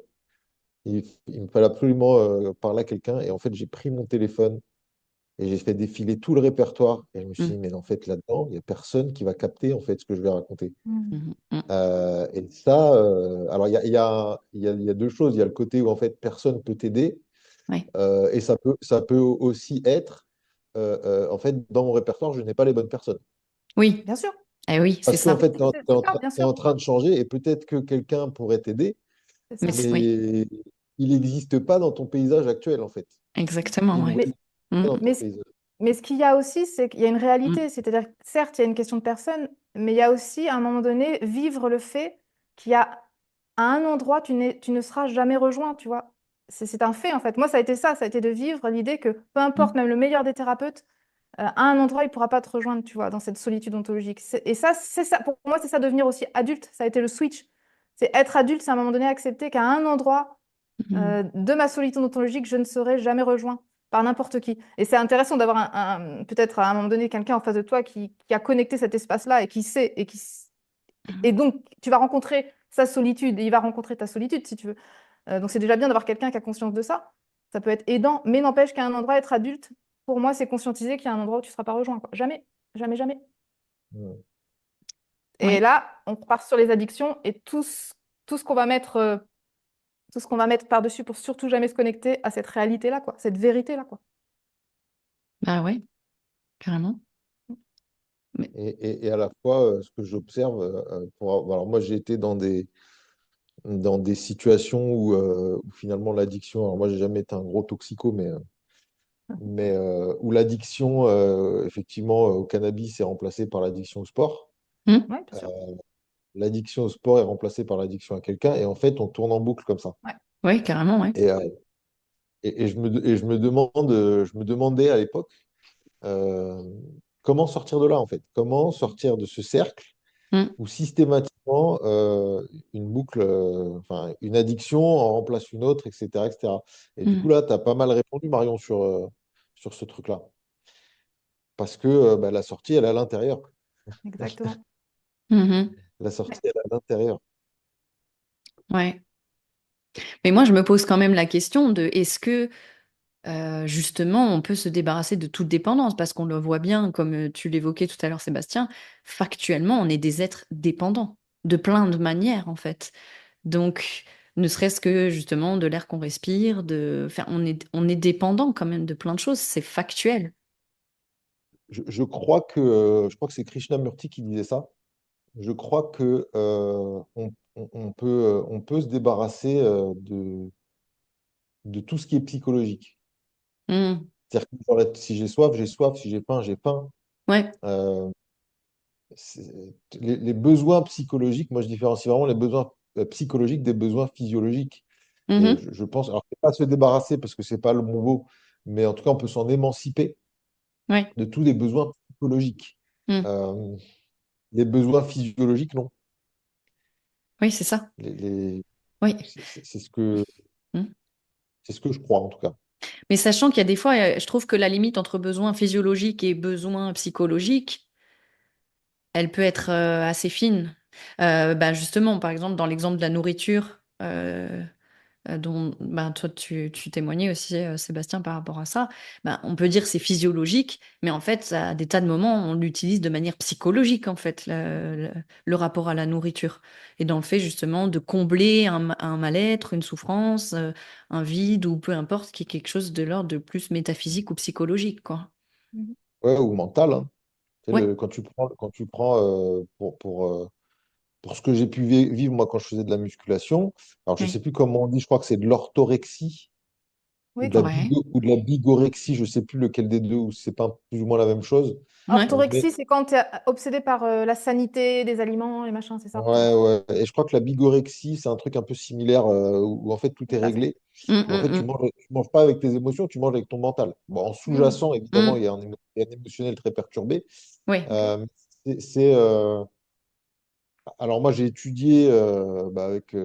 Il me fallait absolument parler à quelqu'un. Et en fait, j'ai pris mon téléphone et j'ai fait défiler tout le répertoire. Et je me suis dit, Mm, mais en fait, là-dedans, il n'y a personne qui va capter en fait ce que je vais raconter. Mm. mm, mm. Et ça, alors il y a deux choses. Il y a le côté où en fait personne peut t'aider, Ouais. et ça peut aussi être, en fait, dans mon répertoire, je n'ai pas les bonnes personnes. Oui. Bien sûr. Eh oui, c'est Parce qu'en ça. fait, tu C'est ça, bien es sûr. en train de changer et peut-être que quelqu'un pourrait t'aider, C'est ça. Mais oui, mais il n'existe pas dans ton paysage actuel, en fait. exactement, Il ouais. ou elle Mais, n'existe Mm, pas dans ton mais, paysage. mais ce qu'il y a aussi, c'est qu'il y a une mm, réalité. C'est-à-dire, que, certes, il y a une question de personne, mais il y a aussi, à un moment donné, vivre le fait qu'il y a à un endroit, tu ne seras jamais rejoint, tu vois. C'est un fait, en fait. Moi, ça a été ça. Ça a été de vivre l'idée que peu importe, mm. même le meilleur des thérapeutes, à un endroit, il ne pourra pas te rejoindre, tu vois, dans cette solitude ontologique. Et ça, c'est ça, pour moi, c'est ça, devenir aussi adulte. Ça a été le switch. C'est être adulte, c'est à un moment donné accepter qu'à un endroit Mm. de ma solitude ontologique, je ne serai jamais rejoint par n'importe qui. Et c'est intéressant d'avoir peut-être à un moment donné quelqu'un en face de toi qui a connecté cet espace-là et qui sait. Et donc, tu vas rencontrer sa solitude et il va rencontrer ta solitude, si tu veux. Donc, c'est déjà bien d'avoir quelqu'un qui a conscience de ça. Ça peut être aidant, mais n'empêche qu'à un endroit, être adulte, pour moi, c'est conscientiser qu'il y a un endroit où tu ne seras pas rejoint, quoi. Jamais, jamais, jamais. Mm. Et Ouais. là, on repart sur les addictions et tout ce qu'on va mettre, tout ce qu'on va mettre par-dessus pour surtout jamais se connecter à cette réalité-là, quoi, cette vérité-là, quoi. Bah ouais, carrément. Mais, Et à la fois, ce que j'observe, alors moi, j'ai été dans des situations où finalement l'addiction, alors moi, j'ai jamais été un gros toxico, mais où l'addiction, effectivement, au cannabis est remplacée par l'addiction au sport. mm. Oui, bien Euh, sûr. L'addiction au sport est remplacée par l'addiction à quelqu'un, et en fait, on tourne en boucle comme ça. Ouais. Ouais, carrément, ouais. Et, et je me demandais à l'époque, euh, comment sortir de là, en fait? Comment sortir de ce cercle Mm, où systématiquement une boucle, enfin une addiction en remplace une autre, etc., etc. Et du coup, mm. là, tu as pas mal répondu, Marion, sur ce truc-là. Parce que bah, la sortie, elle est à l'intérieur. Exactement. Mhm. La sortie, elle est à l'intérieur. Ouais. Mais moi, je me pose quand même la question de est-ce que justement on peut se débarrasser de toute dépendance? Parce qu'on le voit bien, comme tu l'évoquais tout à l'heure, Sébastien, factuellement, on est des êtres dépendants de plein de manières, en fait. Donc, ne serait-ce que justement de l'air qu'on respire, enfin, on est dépendant quand même de plein de choses, c'est factuel. Je crois que c'est Krishnamurti qui disait ça. Je crois que on peut se débarrasser de tout ce qui est psychologique. Mm. C'est-à-dire que si j'ai soif, j'ai soif. Si j'ai faim, j'ai faim. Ouais. Euh, les besoins psychologiques, moi je différencie vraiment les besoins psychologiques des besoins physiologiques. Et Mhm. je pense, alors c'est pas se débarrasser parce que c'est pas le bon mot, mais en tout cas on peut s'en émanciper Ouais. de tous les besoins psychologiques. Mm. Euh, les besoins physiologiques, non. Oui, c'est ça. Les- Oui. Mm. c'est ce que je crois en tout cas. Mais sachant qu'il y a des fois, je trouve que la limite entre besoin physiologique et besoin psychologique, elle peut être assez fine. Bah justement, par exemple, dans l'exemple de la nourriture, dont bah, toi tu témoignais aussi, Sébastien, par rapport à ça, bah, on peut dire que c'est physiologique, mais en fait, à des tas de moments, on l'utilise de manière psychologique, en fait, le rapport à la nourriture. Et dans le fait, justement, de combler un mal-être, une souffrance, un vide, ou peu importe, qui est quelque chose de l'ordre de plus métaphysique ou psychologique, quoi. Mhm. Ouais, ou mental, hein. Ouais, Quand tu prends pour ce que j'ai pu vivre moi quand je faisais de la musculation, alors je sais ouais, plus comment on dit, je crois que c'est de l'orthorexie Oui, ouais, ou de la bigorexie, je sais plus lequel des deux, ou c'est pas plus ou moins la même chose. ouais, Mais orthorexie, c'est quand tu es obsédé par la sanité des aliments, les machins, c'est ça? ouais, ouais. Et je crois que la bigorexie, c'est un truc un peu similaire où en fait tout est Tout à fait. réglé. Hum, Mais en fait, hum, tu manges pas avec tes émotions, tu manges avec ton mental. Bon, en Mhm. sous-jacent, évidemment, hum. il y a un émotionnel très perturbé. Ouais, Ok. Mais alors moi, j'ai étudié avec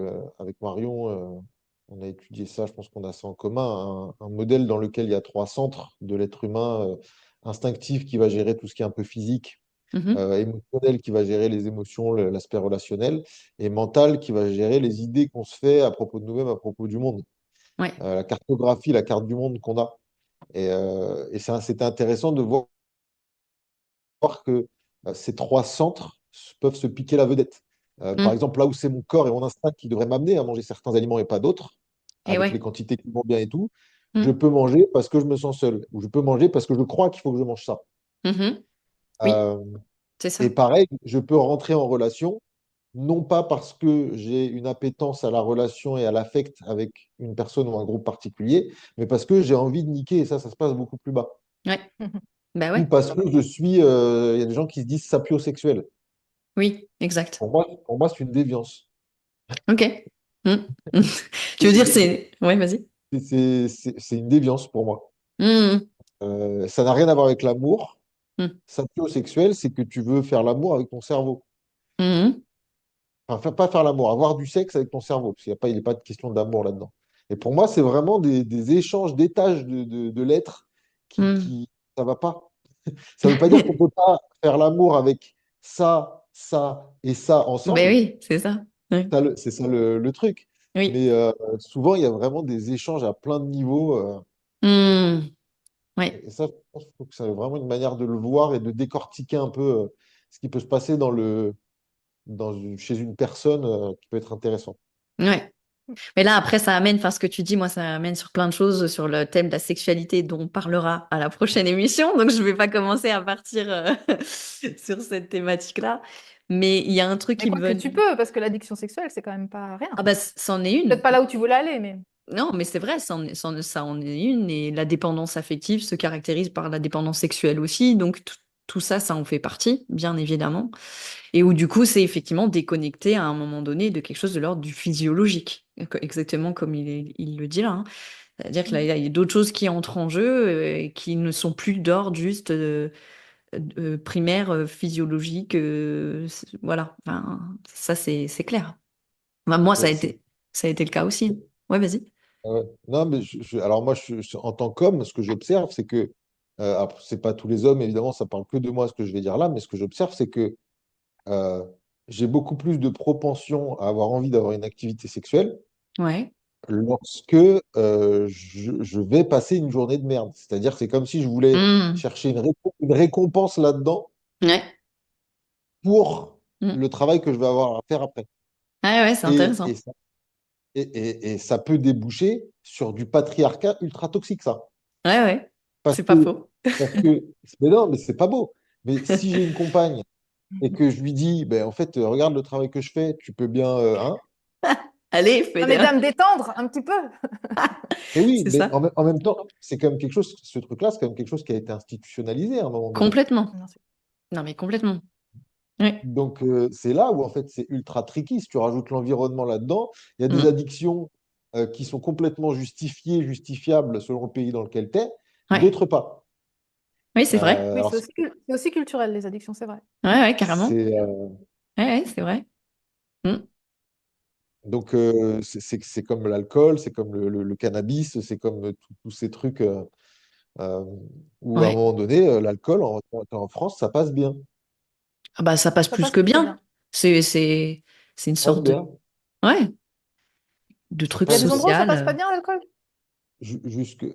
Marion. On a étudié ça, je pense qu'on a ça en commun, un modèle dans lequel il y a trois centres de l'être humain, instinctif qui va gérer tout ce qui est un peu physique, Mhm. émotionnel qui va gérer les émotions, l'aspect relationnel, et mental qui va gérer les idées qu'on se fait à propos de nous-mêmes, à propos du monde. Ouais. La cartographie, la carte du monde qu'on a. Et c'était intéressant de voir que ces trois centres peuvent se piquer la vedette. Par Mm. exemple, là où c'est mon corps et mon instinct qui devraient m'amener à manger certains aliments et pas d'autres, Et avec les ouais. quantités qui vont bien et tout, je Mm. peux manger parce que je me sens seul, ou je peux manger parce que je crois qu'il faut que je mange ça. Mhm. Oui, Euh, c'est et ça. pareil, je peux rentrer en relation, non pas parce que j'ai une appétence à la relation et à l'affect avec une personne ou un groupe particulier, mais parce que j'ai envie de niquer, et ça se passe beaucoup plus bas. Ouais. Bah Ou ouais. parce que il y a des gens qui se disent sapiosexuels. Oui, exact. Pour moi, c'est une déviance. Ok. Mm. Tu veux dire c'est... Ouais, vas-y. C'est une déviance pour moi. Mm. Ça n'a rien à voir avec l'amour. Mm. Sapiosexuel, c'est que tu veux faire l'amour avec ton cerveau. Mm. Enfin, pas faire l'amour, avoir du sexe avec ton cerveau, parce qu'il n'est pas de question d'amour là-dedans. Et pour moi, c'est vraiment des échanges d'étages de l'être Mm. qui ça va pas. Ça veut pas dire qu'on peut pas faire l'amour avec ça et ça Ben ensemble. oui, c'est ça. Ouais. C'est ça le truc. Oui. Mais souvent, il y a vraiment des échanges à plein de niveaux. Mm. Ouais. Et ça, je trouve que c'est vraiment une manière de le voir et de décortiquer un peu ce qui peut se passer chez une personne qui peut être intéressant. Ouais. Mais là, après, ça amène, enfin, ce que tu dis, moi, ça amène sur plein de choses, sur le thème de la sexualité dont on parlera à la prochaine émission. Donc, je vais pas commencer à partir sur cette thématique-là. Mais il y a un truc Mais qui me quoi que veut... tu peux, parce que l'addiction sexuelle, c'est quand même pas Ah rien. bah, c'en est Peut-être une. pas là où tu voulais aller, mais Non, mais c'est vrai, ça en est une. Et la dépendance affective se caractérise par la dépendance sexuelle aussi. Donc, tout ça, ça en fait partie, bien évidemment. Et où, du coup, c'est effectivement déconnecté à un moment donné de quelque chose de l'ordre du physiologique. Exactement comme il le dit là, hein. C'est-à-dire que là, il y a d'autres choses qui entrent en jeu et qui ne sont plus d'ordre juste primaire, physiologique. Voilà. Enfin, ça, c'est clair. Enfin, moi, Mais c'est ça a été le cas aussi. Ouais, vas-y. Ouais. Non, mais alors moi, en tant qu'homme, ce que j'observe, c'est que, après, c'est pas tous les hommes, évidemment, ça parle que de moi, ce que je vais dire là, mais ce que j'observe, c'est que euh, j'ai beaucoup plus de propension à avoir envie d'avoir une activité sexuelle Ouais. lorsque je vais passer une journée de merde. C'est-à-dire, c'est comme si je voulais Mmh. chercher une récompense là-dedans Ouais. pour Mmh. le travail que je vais avoir à faire après. Ouais, ouais, c'est Et, et, intéressant. ça, et ça peut déboucher sur du patriarcat ultra toxique, ça. Ouais, ouais. Parce C'est pas que, faux. parce que, mais non, mais c'est pas beau. Mais si j'ai une compagne et que je lui dis, ben, en fait, regarde le travail que je fais, tu peux bien, hein? Allez, fais non, des... mesdames, détendre un petit peu. Et oui, C'est mais ça. en même temps, c'est quand même quelque chose, ce truc-là, c'est quand même quelque chose qui a été institutionnalisé à un moment donné. Complètement. Bien sûr. Non, mais complètement. Ouais. Donc, c'est là où, en fait, c'est ultra tricky. Si tu rajoutes l'environnement là-dedans, il y a des Mmh. addictions qui sont complètement justifiées, justifiables selon le pays dans lequel tu es, Ouais. d'autres pas. Oui, c'est vrai. Oui, Alors, c'est aussi culturel, les addictions, c'est vrai. Ouais, ouais, carrément. c'est, Ouais, ouais, c'est vrai. Mmh. Donc, c'est comme l'alcool, c'est comme le cannabis, c'est comme tous ces trucs euh, où, à un Ouais. moment donné, l'alcool, en France, ça passe bien. Ah bah, ça passe Ça plus passe que plutôt bien. bien. C'est une Ça passe sorte bien. ouais, de Ça truc Il y a passe des bien. endroits où ça social. passe pas bien, l'alcool?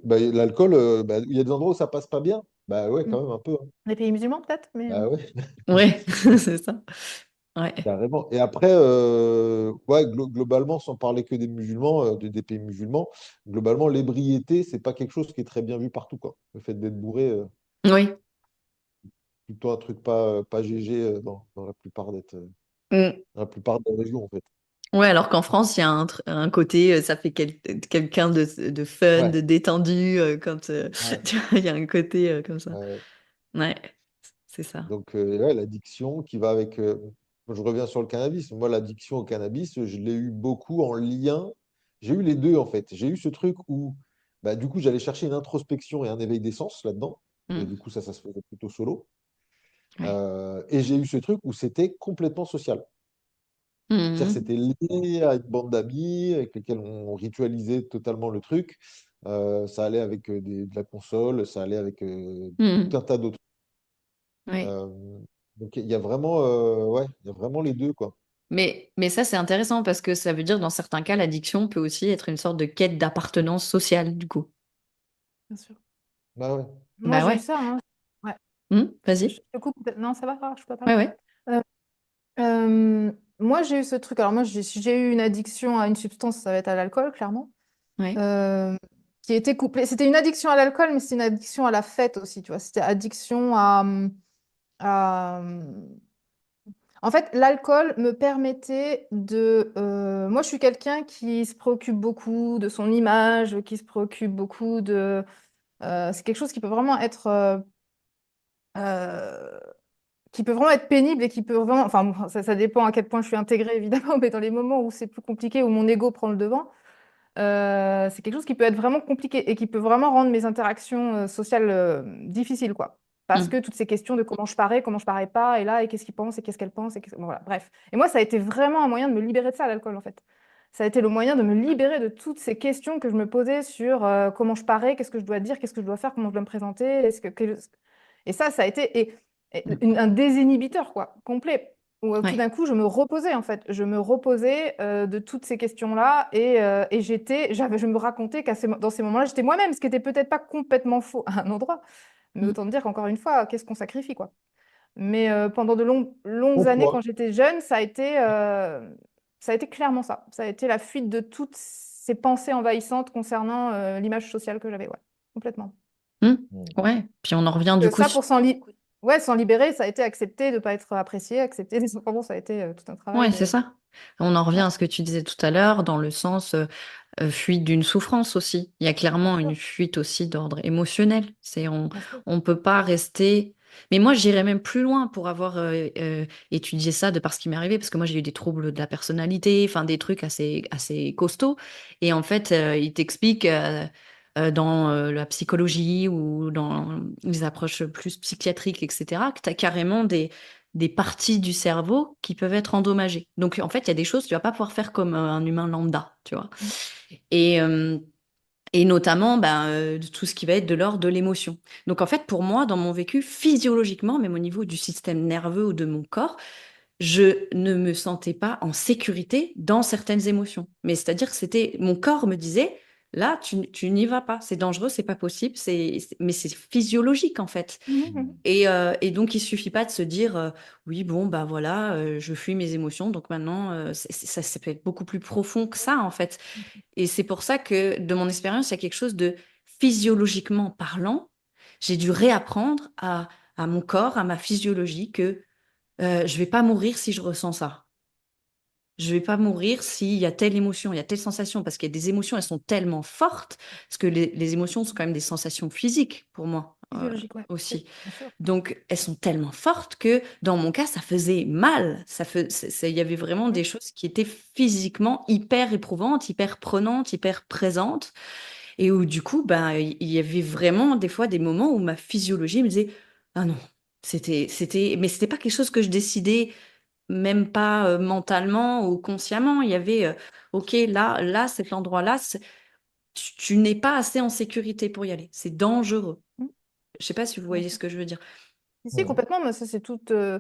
Bah, l'alcool, bah, il y a des endroits où ça passe pas bien. Bah ouais, Hmm. quand même un peu, hein. Les pays musulmans, peut-être, mais Bah ouais, Ouais, c'est ça. Ouais. carrément. Et après, ouais, globalement, sans parler que des musulmans, des pays musulmans, globalement, l'ébriété, c'est pas quelque chose qui est très bien vu partout, quoi. Le fait d'être bourré, Oui. plutôt un truc pas GG dans Mm. la plupart des régions, en fait. Ouais, alors qu'en France, il y a un côté, ça fait quelqu'un de fun, Ouais, de détendu, quand ouais, tu vois, il y a un côté comme ça. ouais. Ouais, c'est ça. Donc, ouais, l'addiction qui va avec. Je reviens sur le cannabis. Moi, l'addiction au cannabis, je l'ai eu beaucoup en lien. J'ai eu les deux, en fait. J'ai eu ce truc où, bah, du coup, j'allais chercher une introspection et un éveil des sens là-dedans. Et Mm. du coup, ça se faisait plutôt solo. Ouais. Et j'ai eu ce truc où c'était complètement social. C'est-à-dire que Mhm. c'était lié à une bande d'amis avec lesquels on ritualisait totalement le truc. Ça allait avec de la console, ça allait avec tout Mhm. un tas d'autres. Oui. Euh, donc il y a vraiment, ouais, il y a vraiment les deux, quoi. Mais ça, c'est intéressant parce que ça veut dire, dans certains cas, l'addiction peut aussi être une sorte de quête d'appartenance sociale, du coup. Bien sûr. Bah ouais. Moi, Bah j'ai eu ouais. ça, hein. Ouais. Vas-y. Je te coupe. Non, ça va, je peux Ouais, parler. ouais. Euh, moi, j'ai eu ce truc. Alors, moi, si j'ai eu une addiction à une substance, ça va être à l'alcool, clairement. Ouais. Euh, qui était couplée. C'était une addiction à l'alcool, mais c'est une addiction à la fête aussi, tu vois. C'était addiction à- En fait, l'alcool me permettait de... Moi, je suis quelqu'un qui se préoccupe beaucoup de son image, qui se préoccupe beaucoup de... C'est quelque chose qui peut vraiment être... euh, qui peut vraiment être pénible et qui peut vraiment... Enfin, bon, ça dépend à quel point je suis intégrée, évidemment, mais dans les moments où c'est plus compliqué, où mon ego prend le devant, c'est quelque chose qui peut être vraiment compliqué et qui peut vraiment rendre mes interactions sociales difficiles, quoi. Parce que Mm. toutes ces questions de comment je parais pas, et là, et qu'est-ce qu'il pense, et qu'est-ce qu'elle pense, bon, voilà, bref. Et moi, ça a été vraiment un moyen de me libérer de ça, l'alcool, en fait. Ça a été le moyen de me libérer de toutes ces questions que je me posais sur comment je parais, qu'est-ce que je dois dire, qu'est-ce que je dois faire, comment je dois me présenter, et ça a été un désinhibiteur, quoi, complet. Où tout Ouais. d'un coup, je me reposais, en fait. Je me reposais de toutes ces questions-là et je me racontais dans ces moments-là, j'étais moi-même, ce qui était peut-être pas complètement faux à un endroit. Mais Mm. autant dire qu'encore une fois, qu'est-ce qu'on sacrifie, quoi. Mais pendant de longues années, Pourquoi? quand j'étais jeune, ça a été clairement ça. Ça a été la fuite de toutes ces pensées envahissantes concernant l'image sociale que j'avais, ouais, complètement. Mm. Hmm. Ouais. Puis on en revient du Que coup. ça, ouais, s'en libérer, ça a été accepté de ne pas être apprécié, accepté. Enfin bon, ça a été tout un travail Ouais, c'est de... ça. On en revient Ouais, à ce que tu disais tout à l'heure, dans le sens fuite d'une souffrance aussi. Il y a bien clairement sûr, une fuite aussi d'ordre émotionnel. bien sûr. On peut pas rester. Mais moi, j'irais même plus loin pour avoir étudié ça de par ce qui m'est arrivé, parce que moi, j'ai eu des troubles de la personnalité, enfin des trucs assez costauds. Et en fait, ils t'expliquent dans la psychologie ou dans les approches plus psychiatriques, etc., que tu as carrément des parties du cerveau qui peuvent être endommagées. Donc, en fait, il y a des choses que tu vas pas pouvoir faire comme un humain lambda, tu vois. Mhm. Et, euh, et notamment, tout ce qui va être de l'ordre de l'émotion. Donc, en fait, pour moi, dans mon vécu, physiologiquement, même au niveau du système nerveux ou de mon corps, je ne me sentais pas en sécurité dans certaines émotions. Mais c'est-à-dire que c'était, mon corps me disait, là, tu n'y vas pas, c'est dangereux, c'est pas possible, mais c'est physiologique, en fait. Mhm, mhm. Et donc, il suffit pas de se dire, oui, bon, bah voilà, je fuis mes émotions, donc maintenant, ça peut être beaucoup plus profond que ça, en fait. Et c'est pour ça que, de mon expérience, il y a quelque chose de physiologiquement parlant, j'ai dû réapprendre à mon corps, à ma physiologie, que je vais pas mourir si je ressens ça. Je vais pas mourir s'il y a telle émotion, il y a telle sensation, parce qu'il y a des émotions, elles sont tellement fortes, parce que les émotions sont quand même des sensations physiques pour moi Physiologique, ouais. Oui, aussi. bien sûr. Donc, elles sont tellement fortes que dans mon cas, ça faisait mal. Il y avait vraiment Mhm. des choses qui étaient physiquement hyper éprouvantes, hyper prenantes, hyper présentes, et où du coup, ben, il y avait vraiment des fois des moments où ma physiologie me disait, ah non, mais c'était pas quelque chose que je décidais même pas mentalement ou consciemment. Il y avait, ok, cet endroit-là, tu n'es pas assez en sécurité pour y aller. C'est dangereux. Mhm. Je sais pas si vous Bien voyez ce sûr. que je veux dire. Ici, Hmm. complètement, mais ça, c'est toute... euh,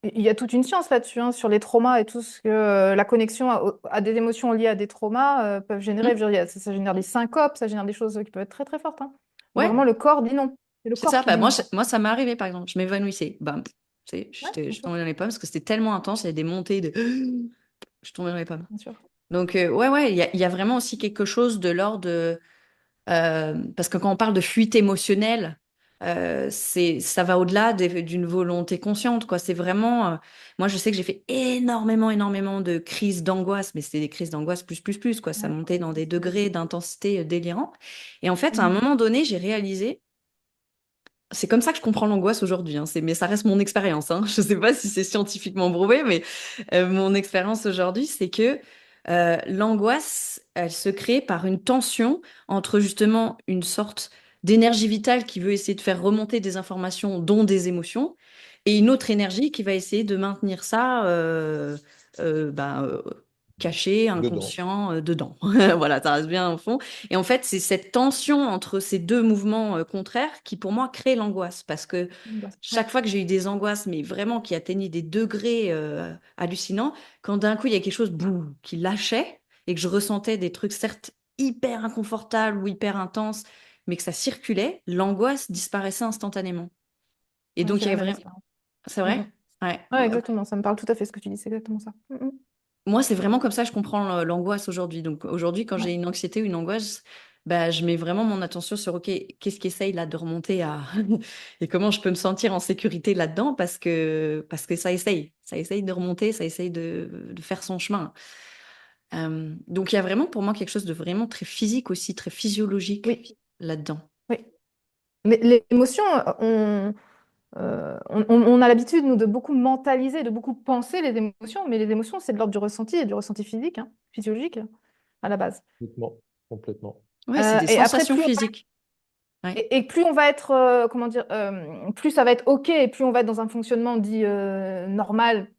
il y a toute une science là-dessus, hein, sur les traumas et tout ce que la connexion à des émotions liées à des traumas peuvent générer. Je Hmm. veux dire, ça génère des syncopes, ça génère des choses qui peuvent être très très fortes, hein. Où Ouais, vraiment le corps dit non. C'est le c'est corps ça. qui Bah, dit moi, non, quoi. moi, ça m'est arrivé, par exemple. Je m'évanouissais. Bam. Tu sais, Ouais, bien je sûr, tombais dans les pommes parce que c'était tellement intense. Il y avait des montées de... Je tombais dans les pommes. bien sûr. Donc, ouais, ouais, il y a vraiment aussi quelque chose de l'ordre de... parce que quand on parle de fuite émotionnelle, ça va au-delà d'une volonté consciente, quoi. C'est vraiment, moi, je sais que j'ai fait énormément, énormément de crises d'angoisse, mais c'était des crises d'angoisse plus, quoi. Ça Ouais. montait dans des degrés d'intensité délirants. Et en fait, à un Mhm. moment donné, j'ai réalisé, c'est comme ça que je comprends l'angoisse aujourd'hui, hein. Mais ça reste mon expérience, hein. Je sais pas si c'est scientifiquement prouvé, mais mon expérience aujourd'hui, c'est que l'angoisse, elle se crée par une tension entre justement une sorte d'énergie vitale qui veut essayer de faire remonter des informations, dont des émotions, et une autre énergie qui va essayer de maintenir ça ben, caché, Dedans. inconscient, dedans. Voilà, ça reste bien au fond. Et en fait, c'est cette tension entre ces deux mouvements contraires qui, pour moi, crée l'angoisse. Parce que Ouais, chaque fois que j'ai eu des angoisses, mais vraiment qui atteignaient des degrés hallucinants, quand d'un coup, il y a quelque chose boum, qui lâchait et que je ressentais des trucs, certes, hyper inconfortables ou hyper intenses, mais que ça circulait, l'angoisse disparaissait instantanément. Et ouais, donc, j'ai il y la a même vraiment... expérience. C'est Mm, vrai? mm. Ouais. Ouais, exactement. Ça me parle tout à fait ce que tu dis. C'est exactement ça. Moi, c'est vraiment comme ça que je comprends l'angoisse aujourd'hui. Donc aujourd'hui, quand j'ai Ouais, une anxiété ou une angoisse, bah, je mets vraiment mon attention sur, OK, qu'est-ce qui essaye là de remonter à... et comment je peux me sentir en sécurité là-dedans parce que ça essaye de remonter, ça essaye de faire son chemin. Donc il y a vraiment pour moi quelque chose de vraiment très physique aussi, très physiologique oui, là-dedans. oui. Mais l'émotion, on a l'habitude, nous, de beaucoup mentaliser, de beaucoup penser les émotions, mais les émotions, c'est de l'ordre du ressenti et du ressenti physique, hein, physiologique, à la base. Complètement. Complètement. Ouais, c'est des Et après, sensations physiques. Ouais. et plus on va être, comment dire, plus ça va être OK, et plus on va être dans un fonctionnement dit normal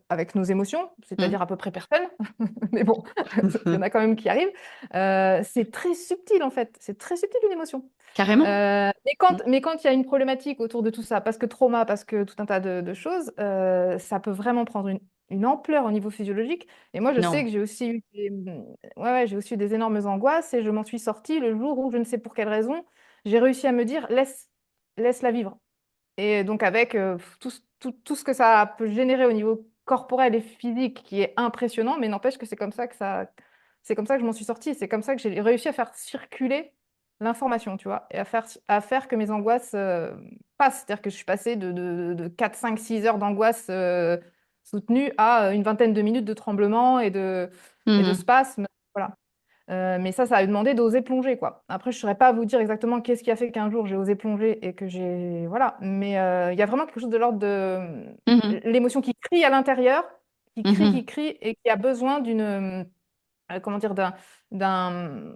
avec nos émotions, c'est-à-dire Hmm. à peu près personne, mais bon, il y en a quand même qui arrivent. C'est très subtil en fait, c'est très subtil une émotion. Carrément? Hmm. Mais quand il y a une problématique autour de tout ça, parce que trauma, parce que tout un tas de choses, ça peut vraiment prendre une ampleur au niveau physiologique. Et moi, je sais Non. que j'ai aussi eu ouais, j'ai aussi eu des énormes angoisses et je m'en suis sortie le jour où, je ne sais pour quelle raison, j'ai réussi à me dire, laisse-la vivre. Et donc avec tout ce que ça peut générer au niveau corporel et physique qui est impressionnant, mais n'empêche que c'est comme ça que je m'en suis sortie. C'est comme ça que j'ai réussi à faire circuler l'information, tu vois, et à faire que mes angoisses passent. C'est-à-dire que je suis passée de 4, 5, 6 heures d'angoisse soutenue à une vingtaine de minutes de tremblements et de Mhm. spasmes. Voilà. Mais ça a demandé d'oser plonger, quoi. Après, je ne saurais pas vous dire exactement qu'est-ce qui a fait qu'un jour j'ai osé plonger et que j'ai... Voilà. Mais il y a vraiment quelque chose de l'ordre de Mhm. l'émotion qui crie à l'intérieur, qui Mhm. crie et qui a besoin d'une... comment dire, d'un...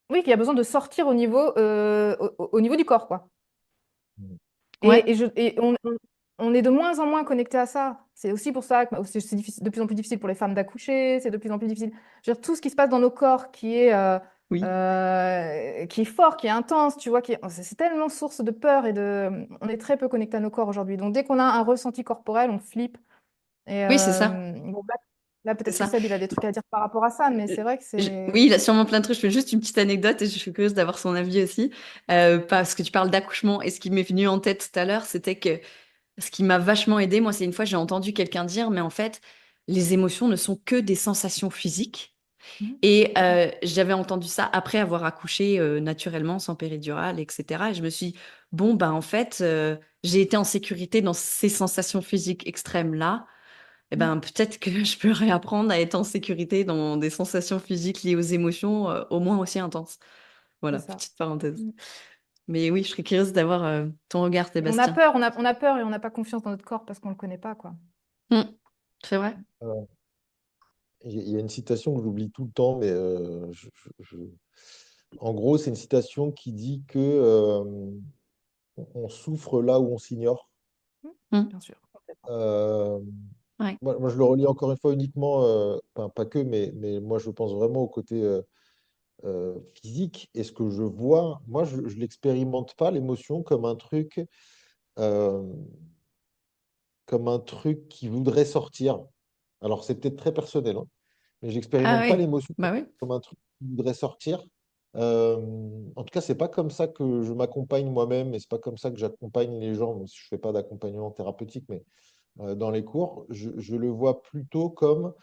Oui, qui a besoin de sortir au niveau, au niveau du corps, quoi. Ouais. Et on est de moins en moins connecté à ça. C'est aussi pour ça que c'est de plus en plus difficile pour les femmes d'accoucher, c'est de plus en plus difficile. Je veux dire, tout ce qui se passe dans nos corps Oui. qui est fort, qui est intense, tu vois, c'est tellement source de peur On est très peu connecté à nos corps aujourd'hui. Donc dès qu'on a un ressenti corporel, on flippe. Et Oui, c'est ça. bon, là, C'est peut-être que ça. Seb, il a des trucs à dire par rapport à ça, mais c'est vrai que Oui, c'est... il a sûrement plein de trucs. Je fais juste une petite anecdote et je suis curieuse d'avoir son avis aussi. Parce que tu parles d'accouchement et ce qui m'est venu en tête tout à l'heure, c'était que ce qui m'a vachement aidé, moi, c'est une fois j'ai entendu quelqu'un dire, mais en fait, les émotions ne sont que des sensations physiques. Mhm. Et j'avais entendu ça après avoir accouché naturellement, sans péridurale, etc. Et je me suis dit, bon, ben en fait, j'ai été en sécurité dans ces sensations physiques extrêmes-là. Eh ben, peut-être que je peux réapprendre à être en sécurité dans des sensations physiques liées aux émotions au moins aussi intenses. C'est Voilà, ça. petite parenthèse. Mais oui, je serais curieuse d'avoir ton regard, On a Sébastien. peur, on a peur et on n'a pas confiance dans notre corps parce qu'on ne le connaît pas, quoi. Hmm, c'est vrai? Euh, il y a une citation que j'oublie tout le temps, mais en gros, c'est une citation qui dit que on souffre là où on s'ignore. Mhm. Hmm, Bien sûr. Complètement. Euh, ouais. moi, je le relis encore une fois uniquement, enfin, pas que, mais moi, je pense vraiment au côté physique. Et ce que je vois, moi, je l'expérimente pas, l'émotion, euh, comme un truc qui voudrait sortir. Alors, c'est peut-être très personnel, hein, mais Ah j'expérimente pas oui, l'émotion bah oui. comme un truc qui voudrait sortir. Euh, En tout cas, c'est pas comme ça que je m'accompagne moi-même et c'est pas comme ça que j'accompagne les gens, même si je fais pas d'accompagnement thérapeutique, mais dans les cours, je le vois plutôt comme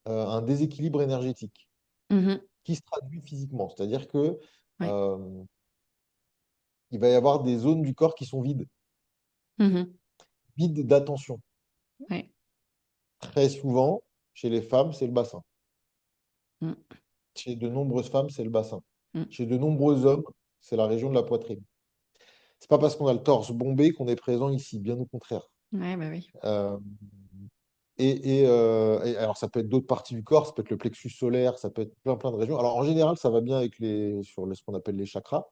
un déséquilibre énergétique Mhm, qui se traduit physiquement. C'est-à-dire que ouais. euh, il va y avoir des zones du corps qui sont vides, Mhm, vides d'attention. ouais. Très souvent, chez les femmes, c'est le bassin. Hmm, Chez de nombreuses femmes, c'est le bassin. hmm, Chez de nombreux hommes, c'est la région de la poitrine. C'est pas parce qu'on a le torse bombé qu'on est présent ici, bien au contraire. ouais, bah oui. Euh, et alors, ça peut être d'autres parties du corps, ça peut être le plexus solaire, ça peut être plein de régions. Alors, en général, ça va bien avec ce qu'on appelle les chakras.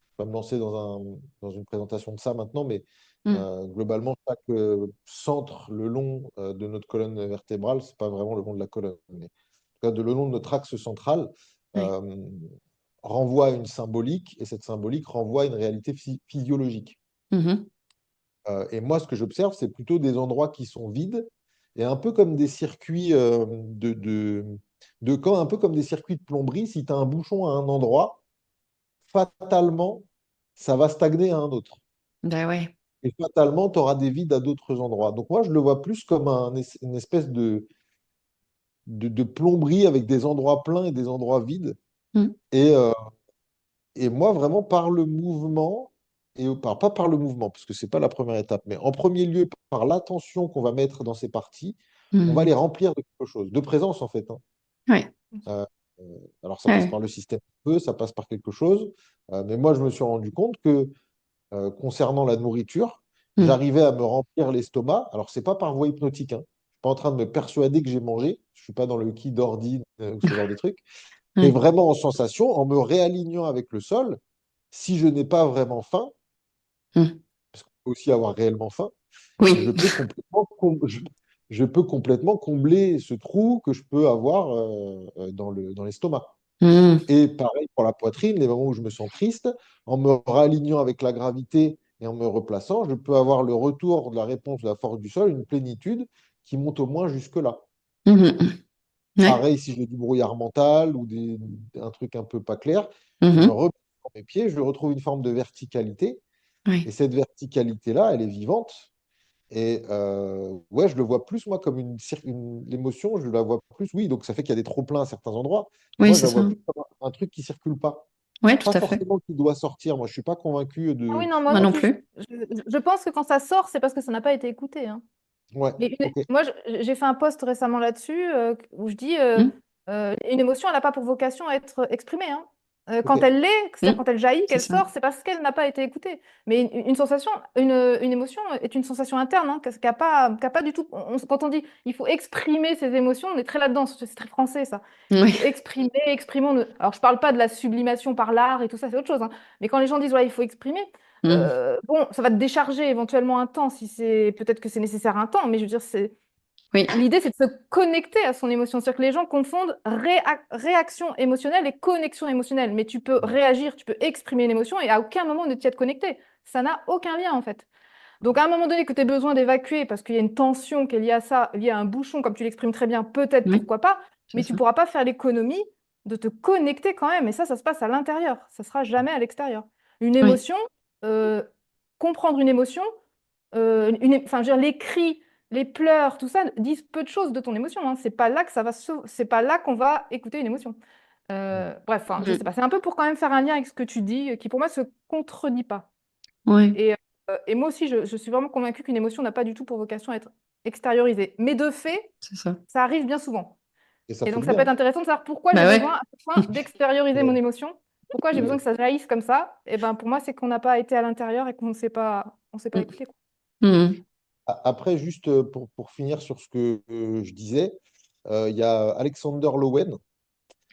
Je vais pas me lancer dans une présentation de ça maintenant, mais Mm. Globalement, chaque centre le long de notre colonne vertébrale, c'est pas vraiment le long de la colonne, mais en tout cas, le long de notre axe central, Ouais. euh, renvoie à une symbolique, et cette symbolique renvoie à une réalité physiologique. Mhm. Et moi, ce que j'observe, c'est plutôt des endroits qui sont vides, et un peu comme des circuits de camp, un peu comme des circuits de plomberie. Si tu as un bouchon à un endroit, fatalement, ça va stagner à un autre. Bah ouais. Et fatalement, tu auras des vides à d'autres endroits. Donc moi, je le vois plus comme une espèce de plomberie avec des endroits pleins et des endroits vides. Mm. Et, et moi, vraiment, par le mouvement, pas par le mouvement, parce que c'est pas la première étape, mais en premier lieu, par l'attention qu'on va mettre dans ces parties, on va les Mm. remplir de quelque chose, de présence en fait, hein. Ouais. Euh, alors ça passe Ouais. par le système nerveux, ça passe par quelque chose, mais moi, je me suis rendu compte que concernant la nourriture, Mm. j'arrivais à me remplir l'estomac. Alors, c'est pas par voie hypnotique, hein. Je suis pas en train de me persuader que j'ai mangé. Je suis pas dans le qui d'ordi ou ce genre de truc. Mais Ouais. vraiment en sensation, en me réalignant avec le sol, si je n'ai pas vraiment faim, Mm. parce qu'on peut aussi avoir réellement faim, je Oui. peux complètement, je peux complètement combler ce trou que je peux avoir dans l'estomac. Mm. Et pareil pour la poitrine, les moments où je me sens triste, en me réalignant avec la gravité et en me replaçant, je peux avoir le retour de la réponse de la force du sol, une plénitude qui monte au moins jusque-là. Mhm. Ouais. Pareil, si j'ai du brouillard mental ou un truc un peu pas clair, je me Mhm. remets sur mes pieds, je retrouve une forme de verticalité. Et Ouais. cette verticalité-là, elle est vivante. Et ouais, je le vois plus, moi, comme l'émotion, je la vois plus, oui, donc ça fait qu'il y a des trop-pleins à certains endroits, mais Oui, moi, je c'est la ça. vois plus comme un truc qui circule pas. Ouais, tout Pas à fait. forcément qui doit sortir. Moi, je suis pas convaincu Ah oui, de. non, moi Moi non non plus. plus. Je pense que quand ça sort, c'est parce que ça n'a pas été écouté, hein. Ouais, Mais ok. moi, j'ai fait un post récemment là-dessus où je dis Mm. une émotion, elle n'a pas pour vocation à être exprimée, hein. Ok. Quand elle l'est, c'est-à-dire Mm. quand elle jaillit, C'est qu'elle ça. sort, c'est parce qu'elle n'a pas été écoutée. Mais une sensation, une émotion est une sensation interne, hein, qui a pas du tout. Quand on dit il faut exprimer ses émotions, on est très là-dedans. C'est très français, ça. Il Oui. faut exprimer, exprimer. Alors, je parle pas de la sublimation par l'art et tout ça, c'est autre chose, hein. Mais quand les gens disent ouais, il faut exprimer. Mm. Bon, ça va te décharger éventuellement un temps si c'est peut-être que c'est nécessaire un temps, mais je veux dire, Oui. l'idée c'est de se connecter à son émotion. C'est-à-dire que les gens confondent réaction émotionnelle et connexion émotionnelle. Mais tu peux réagir, tu peux exprimer une émotion et à aucun moment ne t'y être connecté. Ça n'a aucun lien en fait. Donc à un moment donné que tu aies besoin d'évacuer parce qu'il y a une tension qui est liée à ça, liée à un bouchon, comme tu l'exprimes très bien, peut-être Oui. pourquoi pas, C'est mais tu ça. pourras pas faire l'économie de te connecter quand même. Et ça se passe à l'intérieur. Ça sera jamais à l'extérieur. Une Oui. émotion, euh, comprendre une émotion, enfin, je veux dire, les cris, les pleurs, tout ça disent peu de choses de ton émotion, hein. C'est pas là que c'est pas là qu'on va écouter une émotion. Bref, enfin, je sais Mm. pas. C'est un peu pour quand même faire un lien avec ce que tu dis, qui pour moi se contredit pas. Ouais. Et moi aussi, je suis vraiment convaincue qu'une émotion n'a pas du tout pour vocation à être extériorisée. Mais de fait, C'est ça. ça arrive bien souvent. Et ça Et fait donc, du ça peut bien. être intéressant de savoir pourquoi j'ai Bah besoin ouais. à ce point d'extérioriser mon Ouais, émotion. Pourquoi j'ai besoin ouais. que ça jaillisse comme ça? Et ben, pour moi, c'est qu'on n'a pas été à l'intérieur et qu'on ne on s'est pas Mm. écouté, quoi. Mm. Après, juste pour finir sur ce que je disais, il y a Alexander Lowen,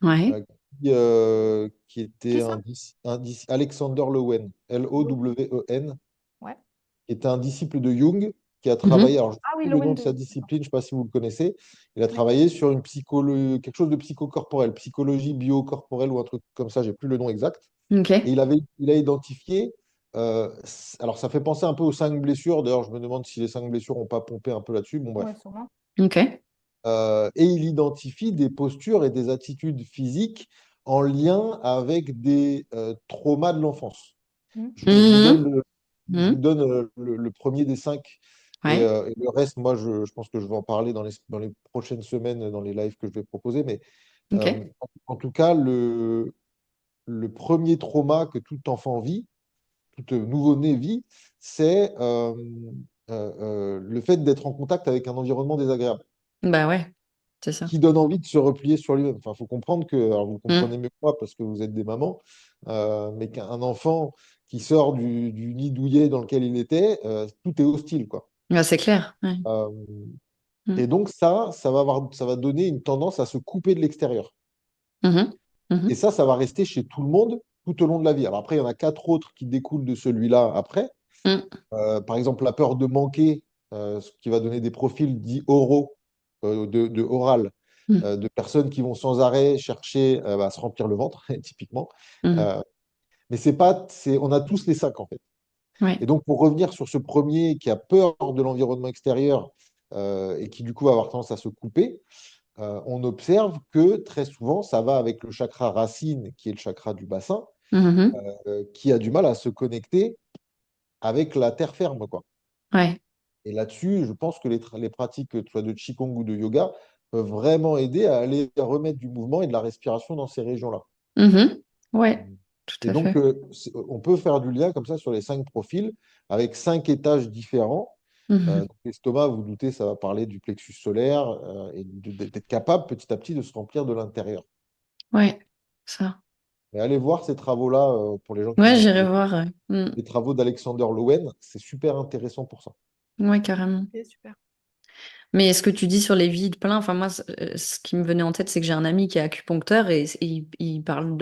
Ouais. euh, qui Qui était ça? Alexander Lowen, Lowen, Ouais. qui était un disciple de Jung, qui a travaillé, Mhm. alors je ne sais Ah oui, plus le nom Lowen de sa de... discipline, je ne sais pas si vous le connaissez, il a Ouais. travaillé sur une quelque chose de psychocorporel, psychologie biocorporelle ou un truc comme ça, j'ai plus le nom exact. Et Ok. il a identifié, alors ça fait penser un peu aux 5 blessures, d'ailleurs je me demande si les 5 blessures n'ont pas pompé un peu là-dessus, bon Ouais, bref. sûrement. Ok. Et il identifie des postures et des attitudes physiques en lien avec des traumas de l'enfance. Mhm. Je vous donne Mhm. je vous Mhm. donne le premier des 5 Ouais. et le reste, moi, je pense que je vais en parler dans les prochaines semaines, dans les lives que je vais proposer. Mais Ok. en tout cas, le premier trauma que tout enfant vit, tout nouveau-né vit, c'est le fait d'être en contact avec un environnement désagréable Bah ouais. C'est ça. qui donne envie de se replier sur lui-même. Enfin, il faut comprendre que, alors vous comprenez Mm. mieux que moi parce que vous êtes des mamans, mais qu'un enfant qui sort du nid douillet dans lequel il était, tout est hostile, quoi. Bah, c'est clair. Ouais. Euh, et Mm. donc ça va donner une tendance à se couper de l'extérieur. Mhm. Et Mhm. ça va rester chez tout le monde tout au long de la vie. Alors après, il y en a 4 autres qui découlent de celui-là après. Mm, Par exemple, la peur de manquer, ce qui va donner des profils dits oraux, de oral, mm, de personnes qui vont sans arrêt chercher à se remplir le ventre, typiquement. mm. Euh, mais c'est pas, on a tous les sacs, en fait. Et Ouais. donc, pour revenir sur ce premier qui a peur de l'environnement extérieur et qui, du coup, va avoir tendance à se couper, on observe que très souvent, ça va avec le chakra racine, qui est le chakra du bassin, Mhm. qui a du mal à se connecter avec la terre ferme, quoi. Ouais. Et là-dessus, je pense que les pratiques, que ce soit de Qigong ou de yoga, peuvent vraiment aider à aller remettre du mouvement et de la respiration dans ces régions-là. Mhm. Ouais, tout Et à donc, fait. on peut faire du lien comme ça sur les 5 profils, avec 5 étages différents. Mhm. Donc l'estomac, vous doutez, ça va parler du plexus solaire et d'être capable petit à petit de se remplir de l'intérieur. Ouais, ça. Mais allez voir ces travaux-là pour les gens qui Ouais, n'ont j'irai voir. Ouais. les travaux d'Alexander Lowen, c'est super intéressant pour ça. Ouais, carrément. Ok, super. Mais ce que tu dis sur les vides pleins, enfin moi, ce qui me venait en tête, c'est que j'ai un ami qui est acupuncteur et il parle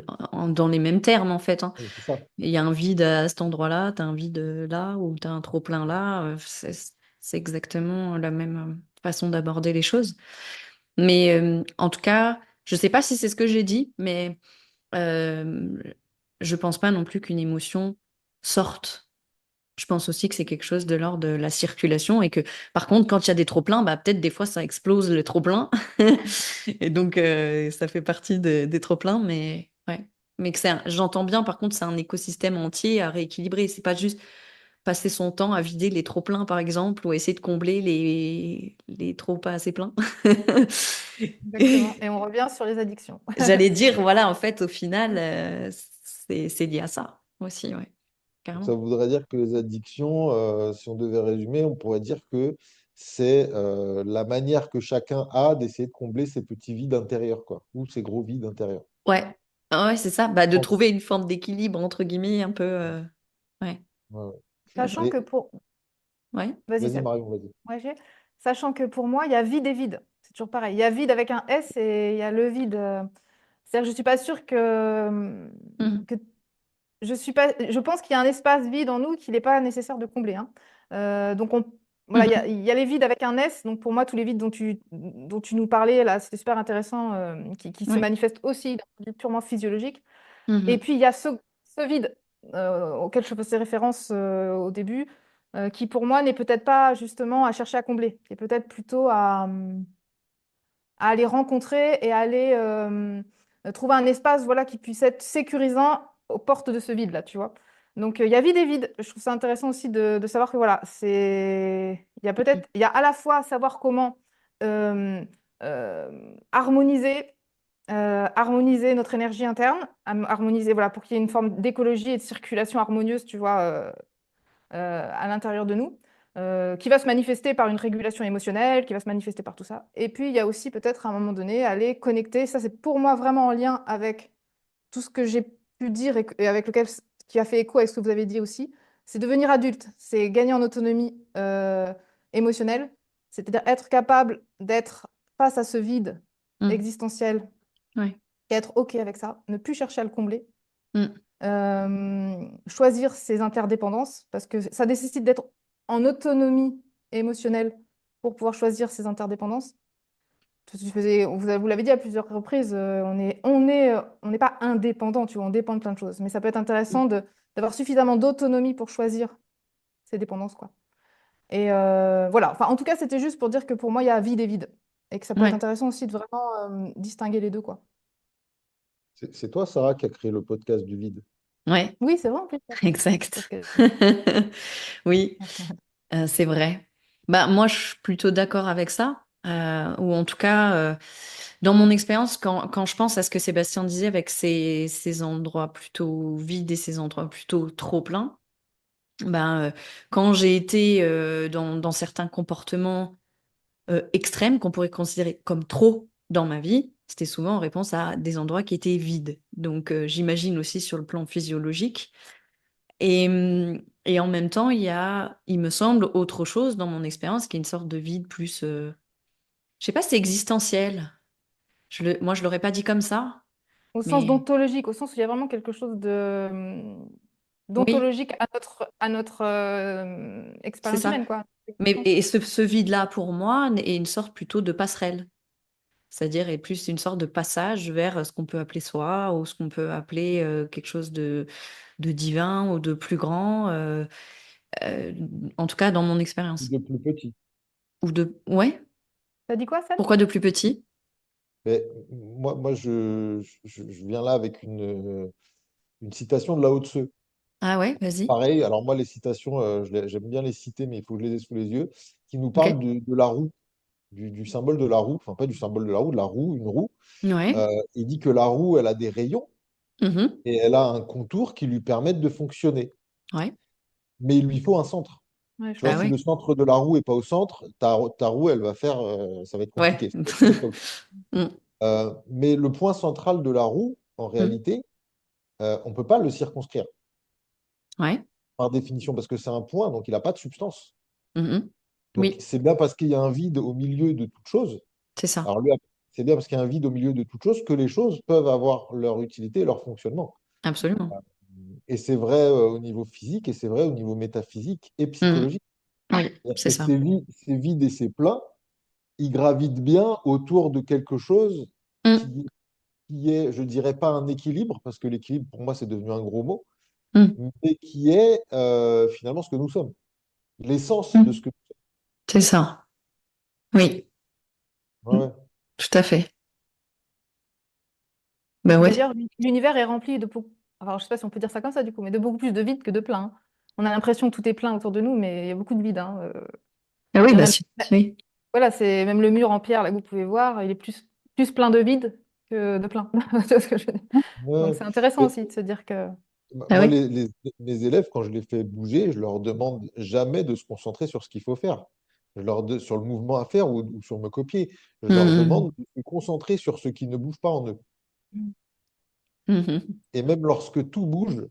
dans les mêmes termes en fait, hein. Oui, c'est ça. Il y a un vide à cet endroit-là, t'as un vide là, ou t'as un trop plein là. C'est exactement la même façon d'aborder les choses. Mais en tout cas, je sais pas si c'est ce que j'ai dit, mais euh, je pense pas non plus qu'une émotion sorte. Je pense aussi que c'est quelque chose de l'ordre de la circulation et que, par contre, quand il y a des trop-pleins, bah, peut-être des fois ça explose le trop-plein. Et donc, ça fait partie des trop-pleins, mais ouais. Mais que j'entends bien, par contre, c'est un écosystème entier à rééquilibrer. C'est pas juste passer son temps à vider les trop-pleins, par exemple, ou essayer de combler les trop pas assez pleins. Exactement. Et on revient sur les addictions. J'allais dire, voilà, en fait, au final, c'est lié à ça aussi, ouais, Donc, ça carrément. voudrait dire que les addictions, si on devait résumer, on pourrait dire que c'est la manière que chacun a d'essayer de combler ses petits vides intérieurs, quoi, ou ses gros vides intérieurs. Ouais, ah ouais, c'est ça, bah, Je de pense. trouver une forme d'équilibre, entre guillemets, un peu. Ouais. Ouais, ouais. Sachant Et que pour... Ouais. Vas-y, vas-y, Seb. Marion, vas-y. Ouais, sachant que pour moi, il y a vide et vide. C'est toujours pareil. Il y a vide avec un S et il y a le vide. C'est-à-dire que je suis pas sûre Mhm. que je suis pas, je pense qu'il y a un espace vide en nous qu'il n'est pas nécessaire de combler, hein. Donc voilà, Mhm. il y a les vides avec un S. Donc pour moi, tous les vides dont tu nous parlais là, c'était super intéressant, qui se Ouais. manifestent aussi d'un point de vue purement physiologique. Et Mhm. puis il y a ce vide auquel je faisais référence au début, qui pour moi n'est peut-être pas justement à chercher à combler, qui est peut-être plutôt à aller rencontrer et à aller trouver un espace voilà, qui puisse être sécurisant aux portes de ce vide-là, tu vois. Donc, il y a vide et vide. Je trouve ça intéressant aussi de savoir que voilà, il y a peut-être, il y a à la fois savoir comment euh, harmoniser, harmoniser notre énergie interne, harmoniser voilà, pour qu'il y ait une forme d'écologie et de circulation harmonieuse, tu vois, à l'intérieur de nous, qui va se manifester par une régulation émotionnelle, qui va se manifester par tout ça. Et puis, il y a aussi peut-être à un moment donné aller connecter, ça c'est pour moi vraiment en lien avec tout ce que j'ai pu dire et avec lequel qui a fait écho avec ce que vous avez dit aussi, c'est devenir adulte, c'est gagner en autonomie émotionnelle, c'est-à-dire être capable d'être face à ce vide Mhm. existentiel Ouais. et être OK avec ça, ne plus chercher à le combler, Mhm. choisir ses interdépendances, parce que ça nécessite d'être en autonomie émotionnelle pour pouvoir choisir ses interdépendances. Vous l'avez dit à plusieurs reprises, on n'est pas indépendant, tu vois, on dépend de plein de choses. Mais ça peut être intéressant d'avoir suffisamment d'autonomie pour choisir ses dépendances, quoi. Et voilà, enfin, en tout cas, c'était juste pour dire que pour moi, il y a vide et vide. Et que ça peut être Ouais. intéressant aussi de vraiment distinguer les deux, quoi. C'est toi, Sarah, qui a créé le podcast du vide. Ouais. Oui, c'est vrai, en plus. Parce Exact. que... Oui, c'est vrai. Bah, moi, je suis plutôt d'accord avec ça. Ou en tout cas, dans mon expérience, quand je pense à ce que Sébastien disait avec ces endroits plutôt vides et ces endroits plutôt trop pleins, ben, quand j'ai été dans certains comportements extrêmes qu'on pourrait considérer comme trop dans ma vie, c'était souvent en réponse à des endroits qui étaient vides. Donc, j'imagine aussi sur le plan physiologique. Et en même temps, il y a, il me semble, autre chose dans mon expérience qui est une sorte de vide plus, je sais pas si c'est existentiel. Moi, je l'aurais pas dit comme ça, Au sens mais d'ontologique, au sens où il y a vraiment quelque chose Oui, d'ontologique à notre c'est expérience ça. humaine, quoi. Mais et ce vide-là, pour moi, est une sorte plutôt de passerelle. C'est-à-dire est plus une sorte de passage vers ce qu'on peut appeler soi ou ce qu'on peut appeler quelque chose de divin ou de plus grand, euh, en tout cas dans mon expérience. De plus petit. Ou de... Ouais, T'as dit quoi, Seb? pourquoi de plus petit? Mais moi je viens là avec une citation de Lao Tse. Ah ouais, vas-y. Pareil, alors moi, les citations, j'aime bien les citer, mais il faut que je les ai sous les yeux, qui nous Ok. parlent de la roue, du symbole de la roue, enfin pas du symbole de la roue, une roue. Ouais. Il dit que la roue, elle a des rayons Mhm. et elle a un contour qui lui permettent de fonctionner. Ouais. Mais il lui faut un centre. Ouais, je Tu vois, Bah vois. si ouais. le centre de la roue est pas au centre, ta roue, elle va faire, ça va être Ouais. compliqué. Ça va être très chaos. Mm. Mais le point central de la roue, en Mm. réalité, on ne peut pas le circonscrire Ouais. par définition parce que c'est un point, donc il n'a pas de substance. Mhm. Donc, Oui, c'est bien parce qu'il y a un vide au milieu de toute chose. c'est ça. Alors, lui, c'est bien parce qu'il y a un vide au milieu de toute chose que les choses peuvent avoir leur utilité et leur fonctionnement. Absolument. Et c'est vrai au niveau physique et c'est vrai au niveau métaphysique et Mhm. psychologique. Oui, C'est-à-dire c'est que ça. ces vides et ces pleins, ils gravitent bien autour de quelque chose Mm. qui, qui est, je dirais pas un équilibre, parce que l'équilibre, pour moi, c'est devenu un gros mot, Mm. mais qui est finalement ce que nous sommes, l'essence de ce Mm. que C'est ça. Oui, nous Mm. sommes. Ouais, Tout à fait. Ben ouais. D'ailleurs, l'univers est rempli de beaucoup. Alors, je sais pas si on peut dire ça comme ça, du coup, mais de beaucoup plus de vide que de plein, hein. On a l'impression que tout est plein autour de nous, mais il y a beaucoup de vide, hein. Ah oui, Il y a bah même, si. Oui. voilà, c'est même le mur en pierre, là, que vous pouvez voir, il est plus plein de vide que de plein. Tu vois ce que je veux dire? Donc, ouais. c'est intéressant Ouais. aussi de se dire que. Ah Moi, oui. mes élèves, quand je les fais bouger, je leur demande jamais de se concentrer sur ce qu'il faut faire. Sur le mouvement à faire ou sur me copier. Je leur Mhm. demande de se concentrer sur ce qui ne bouge pas en eux. Mhm. Et même lorsque tout bouge,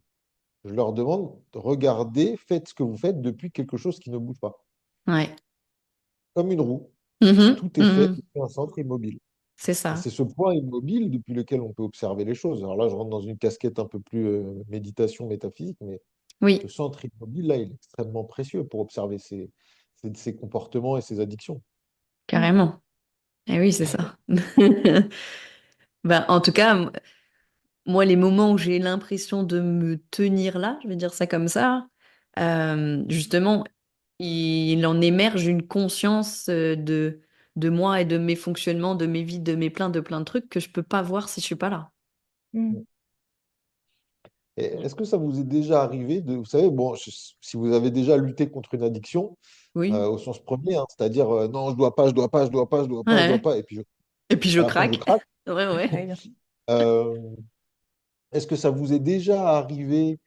je leur demande, regardez, faites ce que vous faites depuis quelque chose qui ne bouge pas. Ouais. Comme une roue, Mhm. tout est fait Mhm. depuis un centre immobile. C'est Et ça. c'est ce point immobile depuis lequel on peut observer les choses. Alors là, je rentre dans une casquette un peu plus méditation métaphysique, mais ce Oui, centre immobile, là, il est extrêmement précieux pour observer ses comportements et ses addictions. carrément. Eh oui, c'est ça. Ben, en tout cas, moi, les moments où j'ai l'impression de me tenir là, je vais dire ça comme ça, justement, il en émerge une conscience de moi et de mes fonctionnements, de mes vies, de plein de trucs que je peux pas voir si je suis pas là. Mm. Et est-ce que ça vous est déjà arrivé de, vous savez, bon, si vous avez déjà lutté contre une addiction, Oui. au sens premier, hein, c'est-à-dire non, je dois pas, je dois pas, je dois pas, je dois pas, je dois Ouais. pas, et puis Et puis je à la fin, je craque. craque. Ouais, ouais. Oui, bien sûr. Euh, Est-ce que ça vous est déjà arrivé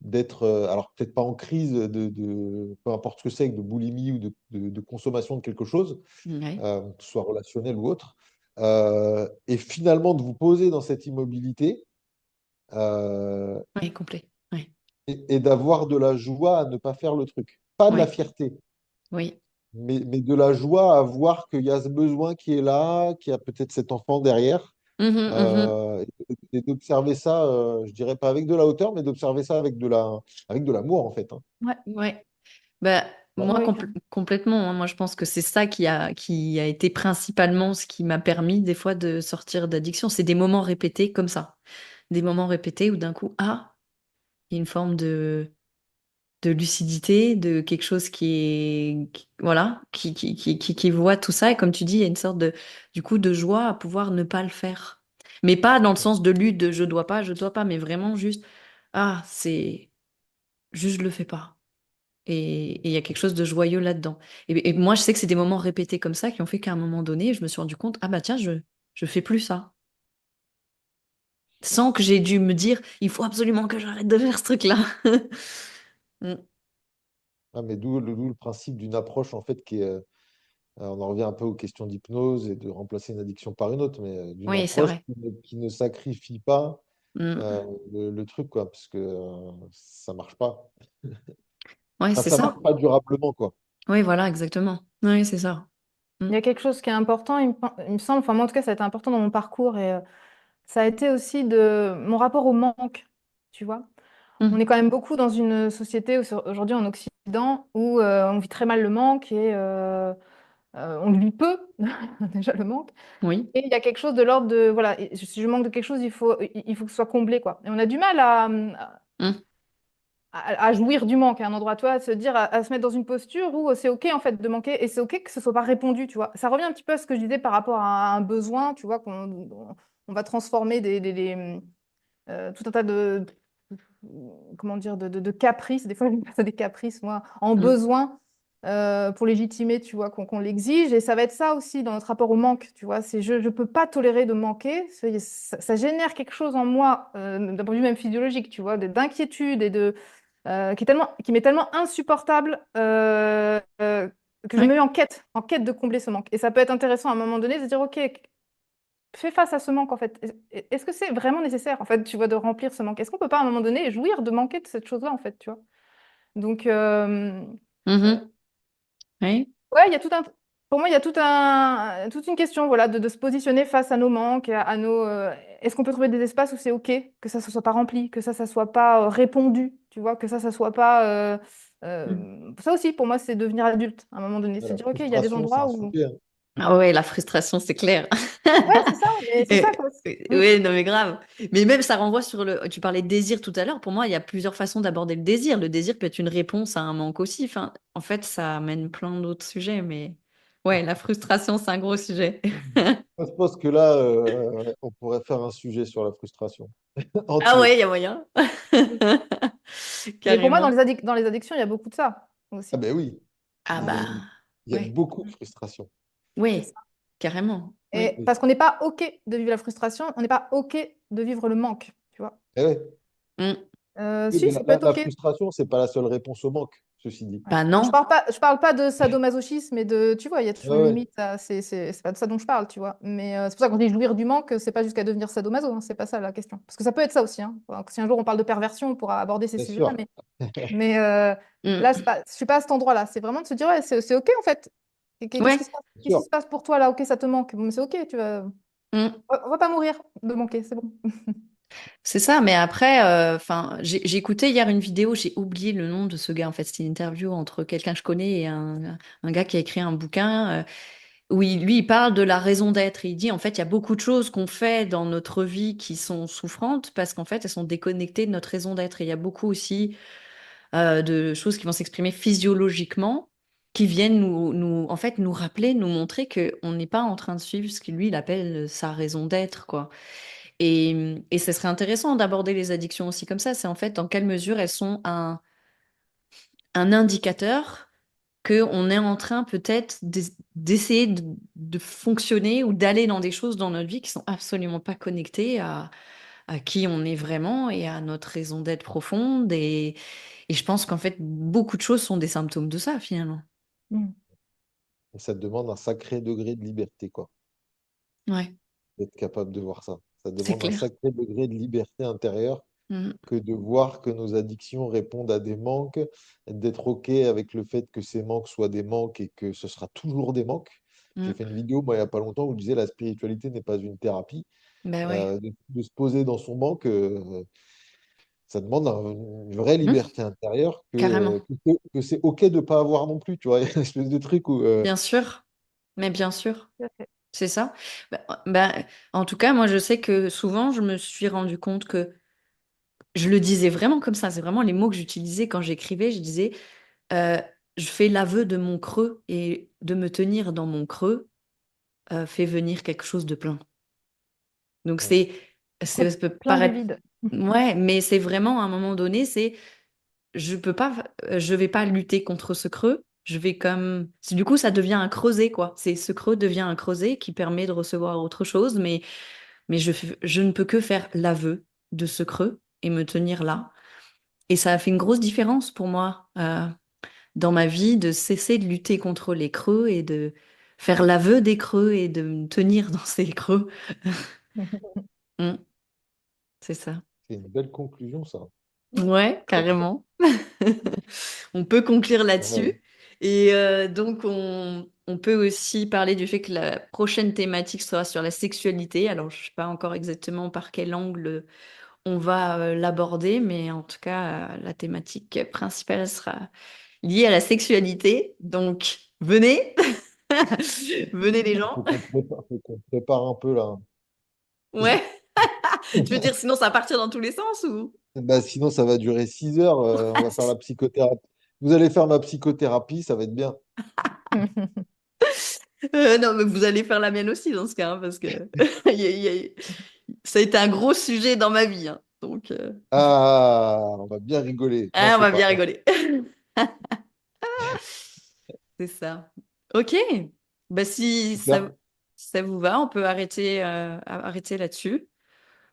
d'être, alors peut-être pas en crise peu importe ce que c'est, de boulimie ou de consommation de quelque chose, Ouais. que ce soit relationnel ou autre, et finalement de vous poser dans cette immobilité euh, Ouais, complet. Ouais. et d'avoir de la joie à ne pas faire le truc. Pas de la Ouais. fierté, Oui. mais de la joie à voir qu'il y a ce besoin qui est là, qu'il y a peut-être cet enfant derrière. Mhm, mhm. Et d'observer ça, je dirais pas avec de la hauteur, mais d'observer ça avec de l'amour en fait, hein. Ouais, Ouais. Bah, Ouais. moi, ouais, carrément. complètement, hein. Moi, je pense que c'est ça qui a été principalement ce qui m'a permis des fois de sortir d'addiction. C'est des moments répétés comme ça. Des moments répétés où d'un coup, ah, il y a une forme de lucidité, de quelque chose voilà, qui voit tout ça. Et comme tu dis, il y a une sorte du coup, de joie à pouvoir ne pas le faire. Mais pas dans le sens de lutte de je dois pas, mais vraiment juste, ah, c'est juste, je le fais pas. Et il y a quelque chose de joyeux là-dedans. Et moi, je sais que c'est des moments répétés comme ça qui ont fait qu'à un moment donné, je me suis rendu compte, ah bah tiens, je fais plus ça. Sans que j'ai dû me dire, il faut absolument que j'arrête de faire ce truc-là. Mm. Ah, mais d'où le principe d'une approche en fait qui est, on en revient un peu aux questions d'hypnose et de remplacer une addiction par une autre, mais d'une Oui, c'est approche vrai. qui ne sacrifie pas Mm. le truc, quoi, parce que ça marche pas. Ouais, Enfin, c'est ça ça. marche pas durablement, quoi. Oui, voilà, exactement. Oui, c'est ça. Mm. Il y a quelque chose qui est important, il me semble, enfin moi en tout cas ça a été important dans mon parcours et ça a été aussi de mon rapport au manque, tu vois. On est quand même beaucoup dans une société aujourd'hui en Occident où on vit très mal le manque et on le vit peu, déjà le manque. Oui. Et il y a quelque chose de l'ordre de, voilà, si je manque de quelque chose, il faut que ce soit comblé, quoi. Et on a du mal Mm. à jouir du manque à un endroit, toi, à se dire, à se mettre dans une posture où c'est OK, en fait, de manquer et c'est OK que ce soit pas répondu, tu vois. Ça revient un petit peu à ce que je disais par rapport à un besoin, tu vois, on va transformer tout un tas comment dire, de caprices, des fois je passe à des caprices, moi, en Mm. besoin pour légitimer, tu vois, qu'on l'exige. Et ça va être ça aussi dans notre rapport au manque, tu vois. C'est je ne peux pas tolérer de manquer. Ça génère quelque chose en moi, d'un point de vue même physiologique, tu vois, d'inquiétude et qui m'est tellement insupportable que je me Oui. mets en quête de combler ce manque. Et ça peut être intéressant à un moment donné de se dire, OK, fais face à ce manque en fait. Est-ce que c'est vraiment nécessaire en fait, tu vois, de remplir ce manque? Est-ce qu'on peut pas à un moment donné jouir de manquer de cette chose-là en fait, tu vois? Donc, Mhm. Oui. ouais, pour moi, il y a toute une question, voilà, de se positionner face à nos manques, à nos. Est-ce qu'on peut trouver des espaces où c'est OK, que ça ne soit pas rempli, que ça soit pas répondu, tu vois, que ça soit pas. Mm. Ça aussi, pour moi, c'est devenir adulte à un moment donné. Se La dire, OK, il y a des frustration, c'est endroits un où. sujet, hein. Ah ouais, la frustration, c'est clair. Ouais, c'est ça, mais c'est ça, quoi. Mm. Oui, non, mais grave. Mais même, ça renvoie sur le. Tu parlais de désir tout à l'heure. Pour moi, il y a plusieurs façons d'aborder le désir. Le désir peut être une réponse à un manque aussi. Enfin, en fait, ça amène plein d'autres sujets. Mais ouais, la frustration, c'est un gros sujet. Moi, je pense que là, on pourrait faire un sujet sur la frustration Ah entier. ouais, il y a moyen. Mais pour moi, Carrément. dans les addictions, il y a beaucoup de ça Ah aussi. ben oui, Ah ah ben bah, oui. Il y a ouais. beaucoup de frustration. C'est Oui, ça. carrément. Oui. Et Oui. parce qu'on n'est pas OK de vivre la frustration, on n'est pas OK de vivre le manque, tu vois. Eh ouais. Mm. Oui, Si, mais ça peut être la OK. frustration, c'est pas la seule réponse au manque, ceci dit. Ouais. Bah Alors, non. je parle pas de sadomasochisme et de, tu vois, il y a toujours Ouais, une ouais, limite. C'est pas de ça dont je parle, tu vois. Mais c'est pour ça qu'on dit jouir du manque, c'est pas jusqu'à devenir sadomaso, hein, c'est pas ça la question. Parce que ça peut être ça aussi, hein. Donc, si un jour on parle de perversion, on pourra aborder ces bien sujets-là. sûr. Mais là, Mm. je suis pas à cet endroit-là. C'est vraiment de se dire, ouais, c'est OK en fait. Qu'est-ce qui Ouais. se passe? Bien Qu'est-ce qui sûr. se passe pour toi là? OK, ça te manque. Bon, mais c'est OK, tu vas. Mm. On va pas mourir de manquer, c'est bon. C'est ça, mais après, enfin, j'ai écouté hier une vidéo, j'ai oublié le nom de ce gars. En fait, c'était une interview entre quelqu'un que je connais et un gars qui a écrit un bouquin où lui, il parle de la raison d'être. Et il dit, en fait, il y a beaucoup de choses qu'on fait dans notre vie qui sont souffrantes parce qu'en fait, elles sont déconnectées de notre raison d'être. Et il y a beaucoup aussi de choses qui vont s'exprimer physiologiquement, qui viennent en fait, nous rappeler, nous montrer qu'on n'est pas en train de suivre ce que lui, il appelle sa raison d'être, quoi. Et ce serait intéressant d'aborder les addictions aussi comme ça. C'est en fait dans quelle mesure elles sont un indicateur qu'on est en train peut-être d'essayer de fonctionner ou d'aller dans des choses dans notre vie qui sont absolument pas connectées à qui on est vraiment et à notre raison d'être profonde. Et je pense qu'en fait, beaucoup de choses sont des symptômes de ça finalement. Mm. Et ça demande un sacré degré de liberté, quoi, Ouais, d'être capable de voir ça. Ça c'est demande un clair. sacré degré de liberté intérieure Mm. que de voir que nos addictions répondent à des manques, d'être OK avec le fait que ces manques soient des manques et que ce sera toujours des manques. J'ai Mm. fait une vidéo, moi, il n'y a pas longtemps, où je disais la spiritualité n'est pas une thérapie. Ben ouais. De se poser dans son manque, ça demande une vraie Mm. liberté intérieure Carrément. que c'est OK de ne pas avoir non plus. Tu vois, il y a une espèce de truc où. Bien sûr. Mais bien sûr. Tout à fait. C'est ça. En tout cas, moi, je sais que souvent, je me suis rendu compte que je le disais vraiment comme ça. C'est vraiment les mots que j'utilisais quand j'écrivais. Je disais, euh, je fais l'aveu de mon creux et de me tenir dans mon creux fait venir quelque chose de plein. Donc, Ouais, ça peut Plein du paraître, vide. ouais, mais c'est vraiment à un moment donné, je peux pas, je vais pas lutter contre ce creux. Je vais du coup, ça devient un creuset, quoi. Ce creux devient un creuset qui permet de recevoir autre chose, mais je ne peux que faire l'aveu de ce creux et me tenir là. Et ça a fait une grosse différence pour moi dans ma vie de cesser de lutter contre les creux et de faire l'aveu des creux et de me tenir dans ces creux. Mm, c'est ça. c'est une belle conclusion, ça. Ouais, carrément. On peut conclure Ouais. là-dessus. Et donc, on peut aussi parler du fait que la prochaine thématique sera sur la sexualité. Alors, je ne sais pas encore exactement par quel angle on va l'aborder, mais en tout cas, la thématique principale sera liée à la sexualité. Donc, venez, venez les gens. Faut qu'on prépare un peu là. Ouais, tu veux dire sinon ça va partir dans tous les sens ou? Bah, sinon, ça va durer 6 heures. On va faire la psychothérapie. Vous allez faire ma psychothérapie, ça va être bien. Non, mais vous allez faire la mienne aussi dans ce cas, hein, parce que ça a été un gros sujet dans ma vie, hein. Donc, Ah, on va bien rigoler. Non, on c'est va pas bien grave. rigoler. C'est ça. Ok. Bah, Super. si ça vous va, on peut arrêter là-dessus.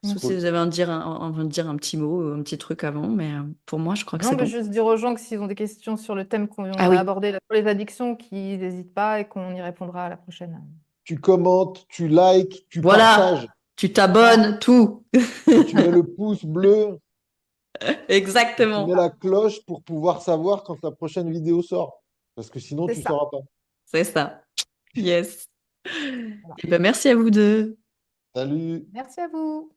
Sauf si Cool. vous avez envie de dire un petit mot, un petit truc avant, mais pour moi, je crois que Non, c'est mais bon. juste dire aux gens que s'ils ont des questions sur le thème Ah qu'on a oui, abordé là, sur les addictions, qu'ils n'hésitent pas et qu'on y répondra à la prochaine. Tu commentes, tu likes, tu partages voilà, tu Voilà, t'abonnes, tout. et tu mets le pouce bleu et tu mets Exactement. la cloche pour pouvoir savoir quand la prochaine vidéo sort. Parce que sinon, c'est tu ne ça. sauras pas. C'est ça. Yes. Voilà. Eh ben, merci à vous deux. Salut! Merci à vous.